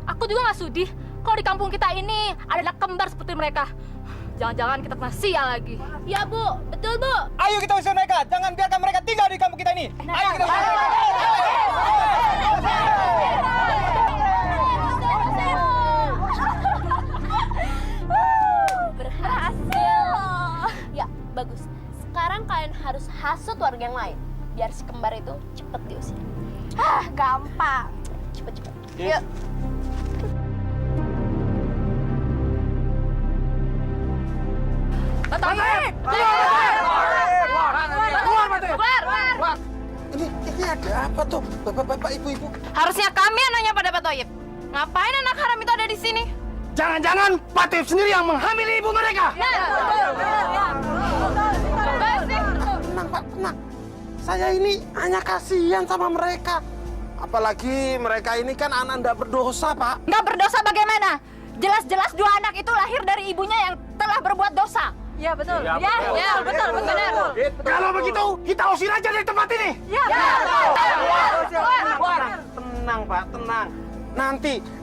Aku juga nggak sudi kalau di kampung kita ini ada anak kembar seperti mereka. Jangan-jangan kita kena sial lagi. Ya, Bu. Betul, Bu. Ayo kita usir mereka. Jangan biarkan mereka tinggal di kampung kita ini. Ayo kita usir. Berhasil. Ya, bagus. Sekarang kalian harus hasut warga yang lain. Biar si kembar itu cepet diusir. Gampang. Cepet. Yuk. Keluar, Mati! ada apa tuh, bapak-bapak, ibu-ibu? Harusnya kami yang nanya pada Pak Toyib. Ngapain anak haram itu ada di sini? Jangan-jangan Pak Toyib sendiri yang menghamili ibu mereka. Tenang Pak, tenang. Saya ini hanya kasihan sama mereka. Apalagi mereka ini kan anak nggak berdosa, Pak. Nggak berdosa bagaimana? Jelas-jelas dua anak itu lahir dari ibunya yang telah berbuat dosa. Ya betul. Betul. Kalau begitu, kita usir aja dari tempat ini. Tenang Pak, tenang.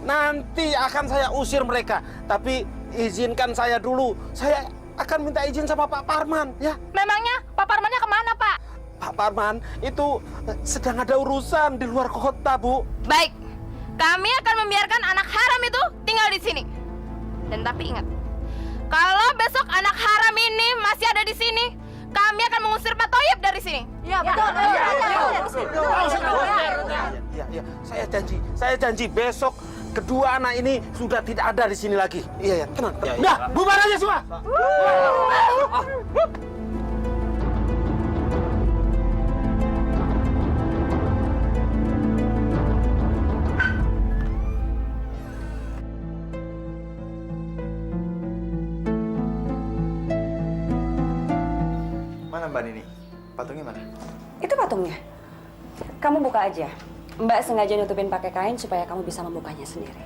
Nanti akan saya usir mereka. Tapi izinkan saya dulu. Saya akan minta izin sama Pak Parman, ya. Memangnya Pak Parmannya kemana, Pak? Pak Parman itu sedang ada urusan di luar kota, Bu. Baik, kami akan membiarkan anak haram itu tinggal di sini. Dan tapi ingat, kalau besok anak haram ini masih ada di sini, kami akan mengusir Pak Toyib dari sini. Iya, betul. Iya, saya janji besok kedua anak ini sudah tidak ada di sini lagi. Iya, tenang. Udah, bubar aja semua. Mana Mbak Nini? Patungnya mana? Itu patungnya. Kamu buka aja. Mbak sengaja nutupin pakai kain supaya kamu bisa membukanya sendiri.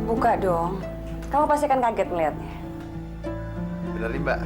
Buka dong. Kamu pasti kan kaget melihatnya. Bener nih Mbak.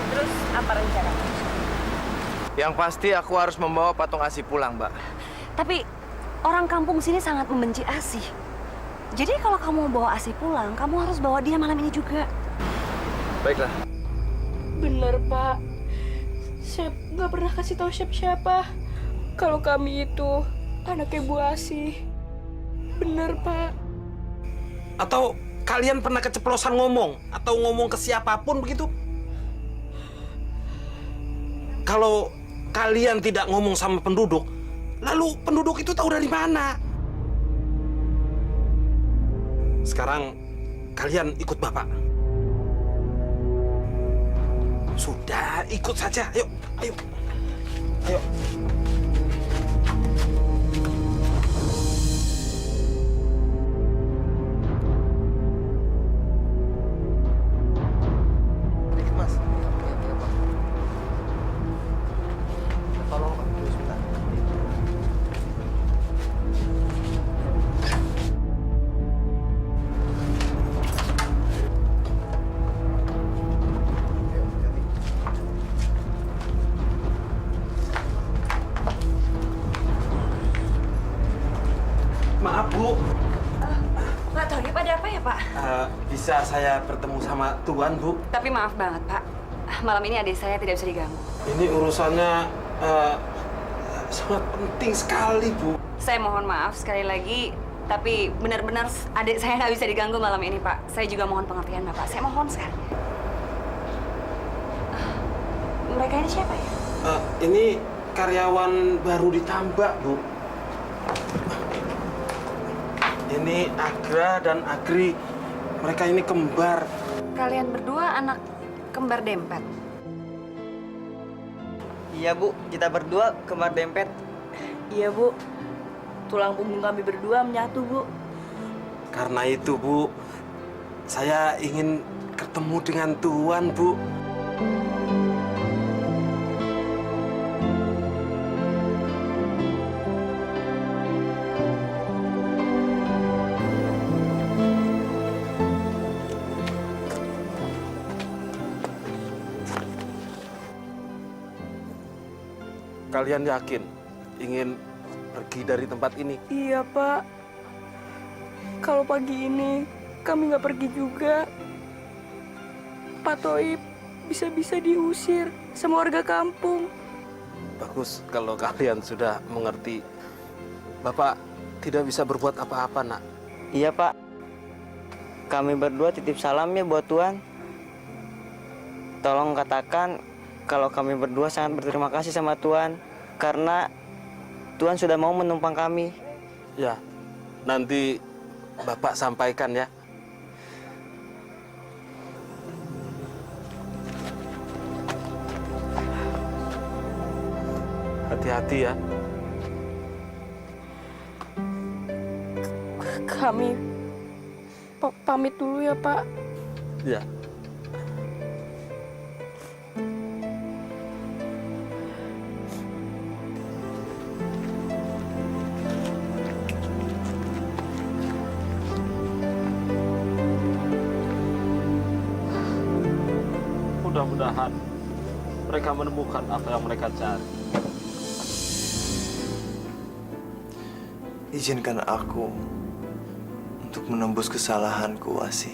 Terus apa rencanamu? Yang pasti aku harus membawa patung Asih pulang, Mbak. Tapi orang kampung sini sangat membenci Asih. Jadi kalau kamu mau bawa Asih pulang, kamu harus bawa dia malam ini juga. Baiklah. Bener, Pak. Saya nggak pernah kasih tahu siapa-siapa kalau kami itu anaknya Bu Asih. Bener, Pak. Atau kalian pernah keceplosan ngomong atau ngomong ke siapapun begitu? Kalau kalian tidak ngomong sama penduduk, lalu penduduk itu tahu dari mana? Sekarang kalian ikut Bapak. Sudah, ikut saja. Ayo, ayo. Ayo. Maaf, Bu. Pak Toyib, ada apa ya, Pak? Bisa saya bertemu sama Tuan, Bu? Tapi maaf banget, Pak. Malam ini adik saya tidak bisa diganggu. Ini urusannya sangat penting sekali, Bu. Saya mohon maaf sekali lagi, tapi benar-benar adik saya nggak bisa diganggu malam ini, Pak. Saya juga mohon pengertian, Bapak. Saya mohon sekali. Mereka ini siapa ya? Ini karyawan baru ditambah, Bu. Ini Agra dan Agri. Mereka ini kembar. Kalian berdua anak kembar dempet. Iya Bu, kita berdua kembar dempet. Iya Bu, tulang punggung kami berdua menyatu Bu. Karena itu, Bu, saya ingin ketemu dengan Tuan, Bu. kalian yakin ingin pergi dari tempat ini? Iya, Pak. Kalau pagi ini kami nggak pergi juga, Pak Toib bisa-bisa diusir sama warga kampung. Bagus kalau kalian sudah mengerti. Bapak tidak bisa berbuat apa-apa, Nak. Iya, Pak. Kami berdua titip salam ya buat Tuan. Tolong katakan kalau kami berdua sangat berterima kasih sama Tuan karena Tuan sudah mau menumpang kami. Ya, nanti Bapak sampaikan ya. Hati-hati ya. Kami pamit dulu ya, Pak. Ya. Mudah-mudahan mereka menemukan apa yang mereka cari. Izinkan aku untuk menembus kesalahanku, Asih.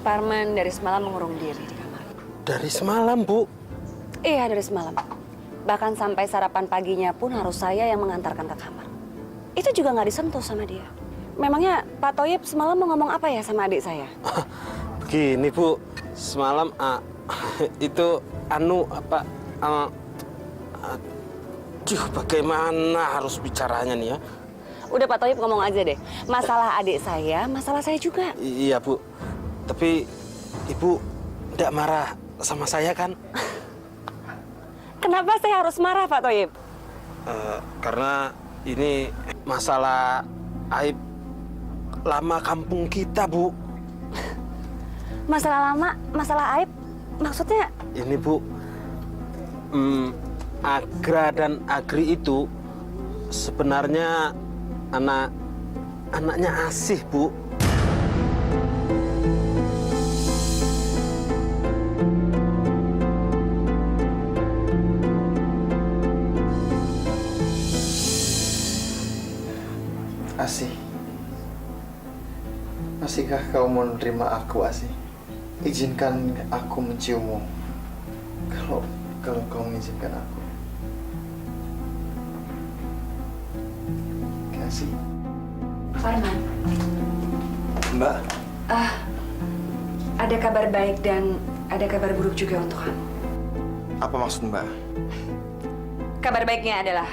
Parman dari semalam mengurung diri di kamar. Dari semalam, Bu? Iya, dari semalam. Bahkan sampai sarapan paginya pun harus saya yang mengantarkan ke kamar. Itu juga nggak disentuh sama dia. Memangnya Pak Toyib semalam mau ngomong apa ya sama adik saya? Begini, Bu. Semalam itu bagaimana harus bicaranya nih ya? Udah Pak Toyib ngomong aja deh. Masalah adik saya, masalah saya juga. Iya, Bu. Tapi Ibu tidak marah sama saya kan? Kenapa saya harus marah, Pak Toyib? Karena ini masalah aib lama kampung kita, Bu. Masalah lama, masalah aib, maksudnya? Ini, Bu, Agra dan Agri itu sebenarnya anaknya Asih, Bu. Asih, masihkah kau mau menerima aku, Asih? Izinkan aku menciummu. Kalau kau mengizinkan aku. Kasih. Farman. Mbak. Ada kabar baik dan ada kabar buruk juga untuk kamu. Apa maksud Mbak? Kabar baiknya adalah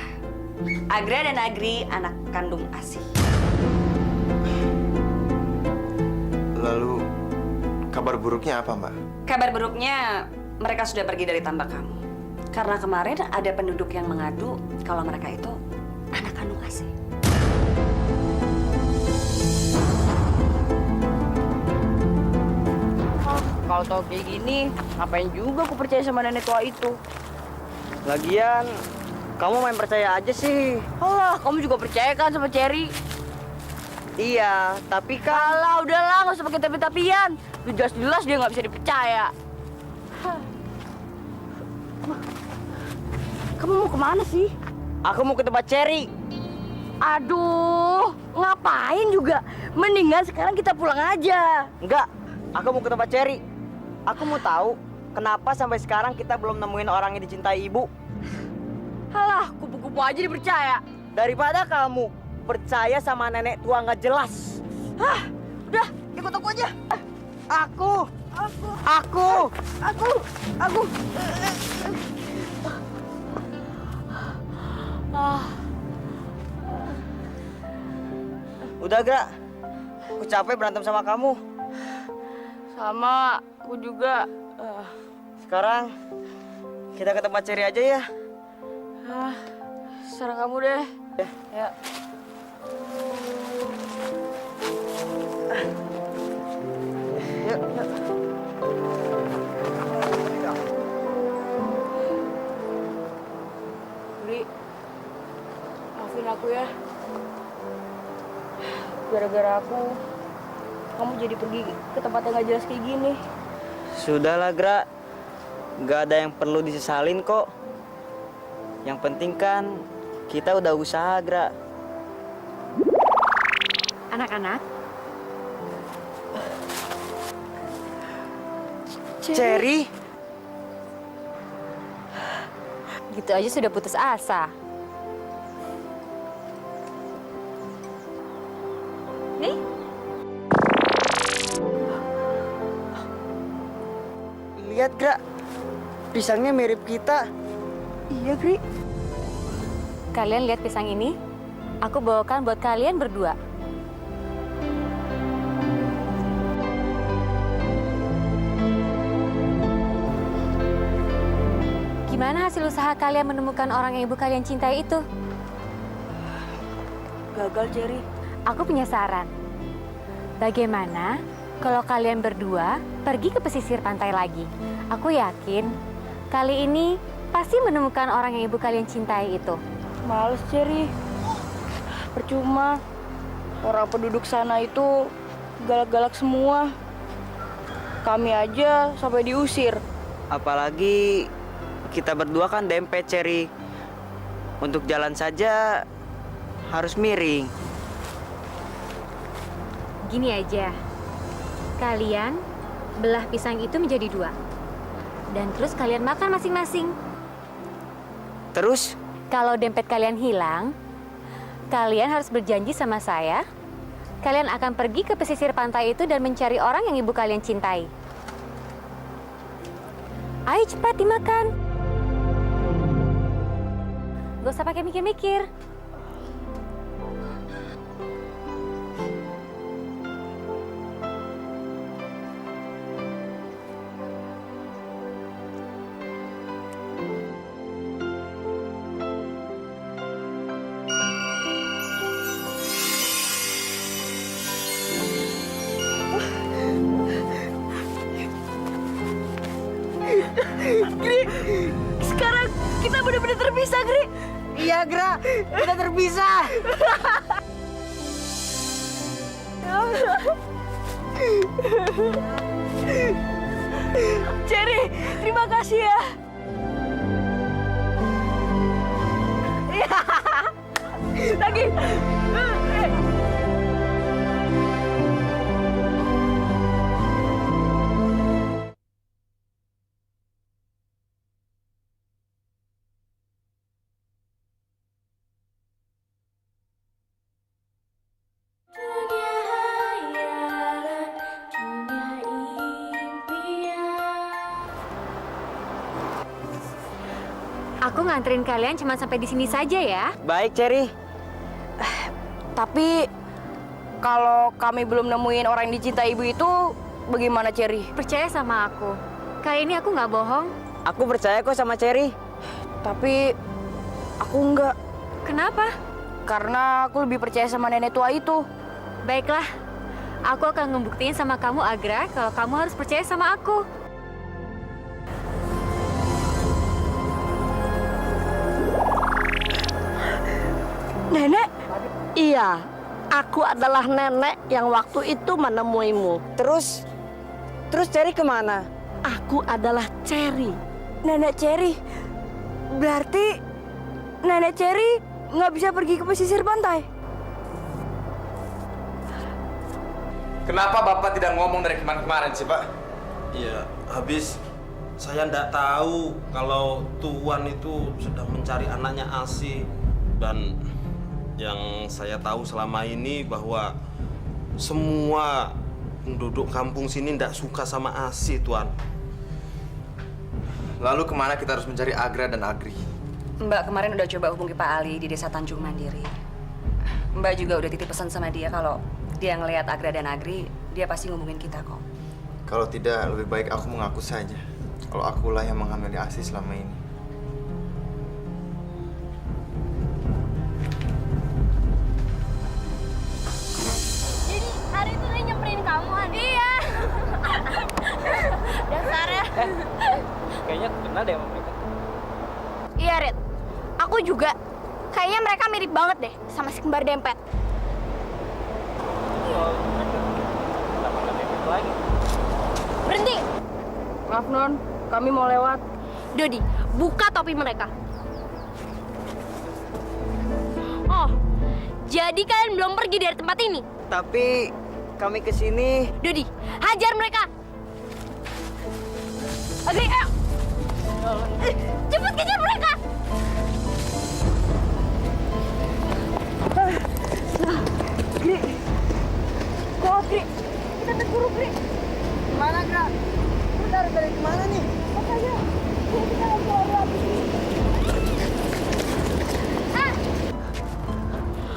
Agra dan Agri anak kandung Asih. Lalu kabar buruknya apa, Mbak? Kabar buruknya mereka sudah pergi dari tambak kamu. Karena kemarin ada penduduk yang mengadu kalau mereka itu anak kandung Asih. Kalau tau kayak gini, ngapain juga aku percaya sama nenek tua itu? Lagian, kamu main percaya aja sih. Alah, kamu juga percaya kan sama Cherry? Iya, tapi kan... Alah, udahlah, nggak usah pakai tapi-tapian. Jelas-jelas dia nggak bisa dipercaya. Kamu mau kemana sih? Aku mau ke tempat Cherry. Aduh, ngapain juga? Mendingan sekarang kita pulang aja. Enggak, aku mau ke tempat Cherry. Aku mau tahu kenapa sampai sekarang kita belum nemuin orang yang dicintai ibu. Alah, kupu-kupu aja dipercaya. Daripada kamu percaya sama nenek tua nggak jelas. Hah, udah ikut aku aja. Aku. Udah, Gra. Aku capek berantem sama kamu. Sama, aku juga. Sekarang kita ke tempat Cherry aja ya. Serang kamu deh. Ya. Yuk. Bri, maafin aku ya. gara-gara aku, kamu jadi pergi ke tempat yang gak jelas kayak gini. Sudahlah, Gra. Gak ada yang perlu disesalin kok. Yang penting kan kita udah usaha, Gra. Anak-anak, Cherry? gitu aja sudah putus asa. Nih, Lihat, Gra. Pisangnya mirip kita. Iya, Gri. kalian lihat pisang ini? Aku bawakan buat kalian berdua. Gimana hasil usaha kalian menemukan orang yang ibu kalian cintai itu? Gagal, Cherry. Aku punya saran. Bagaimana kalau kalian berdua pergi ke pesisir pantai lagi? Aku yakin kali ini pasti menemukan orang yang ibu kalian cintai itu. Males, Cherry. Percuma. Orang penduduk sana itu galak-galak semua. Kami aja sampai diusir. Apalagi kita berdua kan dempet, Cherry. Untuk jalan saja harus miring. Gini aja, kalian belah pisang itu menjadi 2. Dan terus kalian makan masing-masing. Terus? Kalau dempet kalian hilang, kalian harus berjanji sama saya. Kalian akan pergi ke pesisir pantai itu dan mencari orang yang ibu kalian cintai. Ayo cepat dimakan. Gak usah pakai mikir-mikir. Gri, sekarang kita benar-benar terpisah, Gri. Iya, Gra. Kita terpisah. Cherry, terima kasih ya. Lagi. Aku nganterin kalian cuma sampai di sini saja ya. Baik, Cherry. Tapi kalau kami belum nemuin orang yang dicintai ibu itu, bagaimana, Cherry? Percaya sama aku. Kali ini aku nggak bohong. Aku percaya kok sama Cherry. Tapi aku enggak. Kenapa? Karena aku lebih percaya sama nenek tua itu. Baiklah, aku akan ngebuktiin sama kamu, Agra, kalau kamu harus percaya sama aku. Nenek? Iya, aku adalah nenek yang waktu itu menemuimu. Terus Cherry kemana? Aku adalah Cherry. Nenek Cherry? Berarti nenek Cherry nggak bisa pergi ke pesisir pantai? Kenapa Bapak tidak ngomong dari kemarin-kemarin sih, Pak? Iya, habis saya ndak tahu kalau Tuan itu sedang mencari anaknya Asi. Dan yang saya tahu selama ini bahwa semua penduduk kampung sini ndak suka sama Asi, Tuan. Lalu kemana kita harus mencari Agra dan Agri? Mbak kemarin udah coba hubungi Pak Ali di Desa Tanjung Mandiri. Mbak juga udah titip pesan sama dia kalau dia ngelihat Agra dan Agri, dia pasti ngomongin kita kok. Kalau tidak, lebih baik aku mengaku saja kalau akulah yang menghamili Asi selama ini. Jadi hari itu dia nyamperin kamu, Han? Iya. Dasarnya. Kayaknya kenal deh sama mereka. Iya, Rit. Aku juga. Kayaknya mereka mirip banget deh sama si kembar dempet. Berhenti! Maaf Non, kami mau lewat. Dodi, buka topi mereka. Oh, jadi kalian belum pergi dari tempat ini? Tapi kami kesini. Dodi, hajar mereka. Agri, ayo. Cepat kejar mereka. Gri, kok Gri? Kita terburu Gri. Gimana Kak? Kita harus dari kemana nih? Makanya, kita harus lari.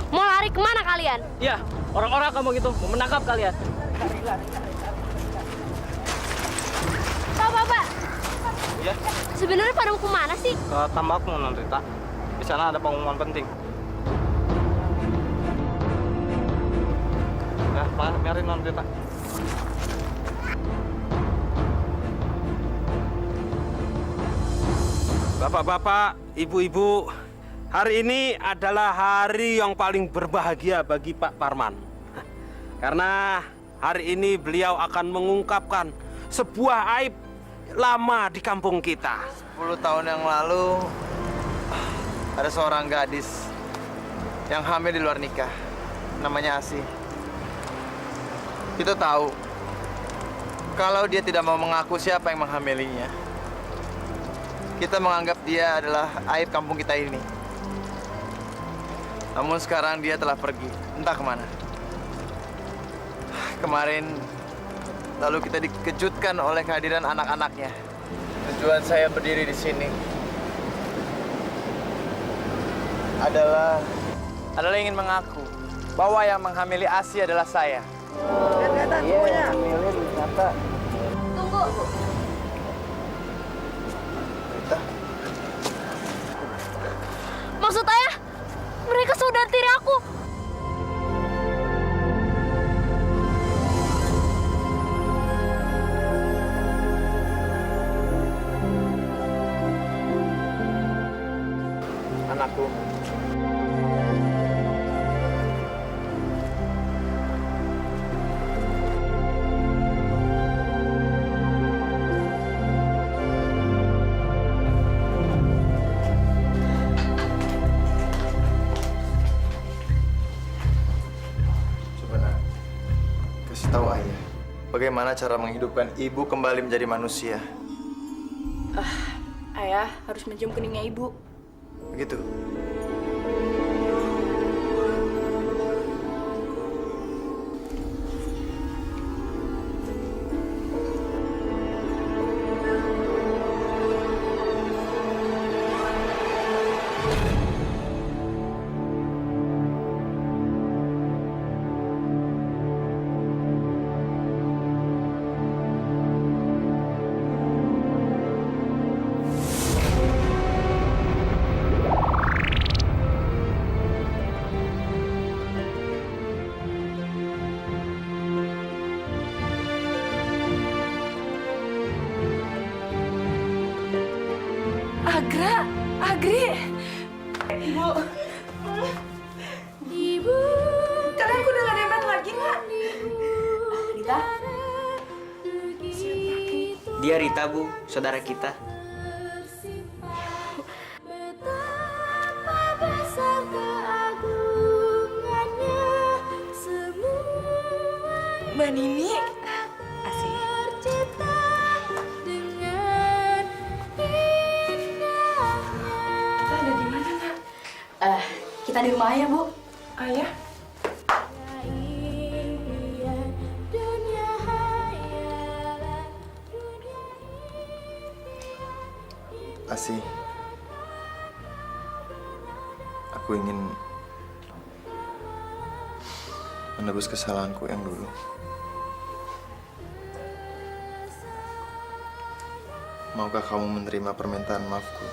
Mau lari kemana kalian? Iya, orang-orang kamu gitu mau menangkap kalian. Bapak, Ya, sebenarnya pada mau kemana sih? ke tambakmu Non Rita. Di sana ada pengumuman penting. Nah, mari Non Rita. Bapak-bapak, ibu-ibu, hari ini adalah hari yang paling berbahagia bagi Pak Parman. Karena hari ini beliau akan mengungkapkan sebuah aib lama di kampung kita. 10 tahun yang lalu, ada seorang gadis yang hamil di luar nikah. Namanya Asih. Kita tahu kalau dia tidak mau mengaku siapa yang menghamilinya. Kita menganggap dia adalah aib kampung kita ini. Namun sekarang dia telah pergi, entah kemana. Kemarin, lalu kita dikejutkan oleh kehadiran anak-anaknya. Tujuan saya berdiri di sini adalah ingin mengaku bahwa yang menghamili Asih adalah saya. Lihat-lihatan semuanya. Tunggu. Maksud ayah, mereka saudara tiri aku. Anakku. Kasih tahu ayah, bagaimana cara menghidupkan ibu kembali menjadi manusia. Ayah harus mencium keningnya ibu. Begitu. Agri. Ibu. Ibu. Kalian udah gak dempet lagi nggak? Rita. Dia Rita, Bu, saudara kita. Mbak Nini. Asik. Kita di rumah ayah, Bu. Ayah? Asih, aku ingin menebus kesalahanku yang dulu. Maukah kamu menerima permintaan maafku?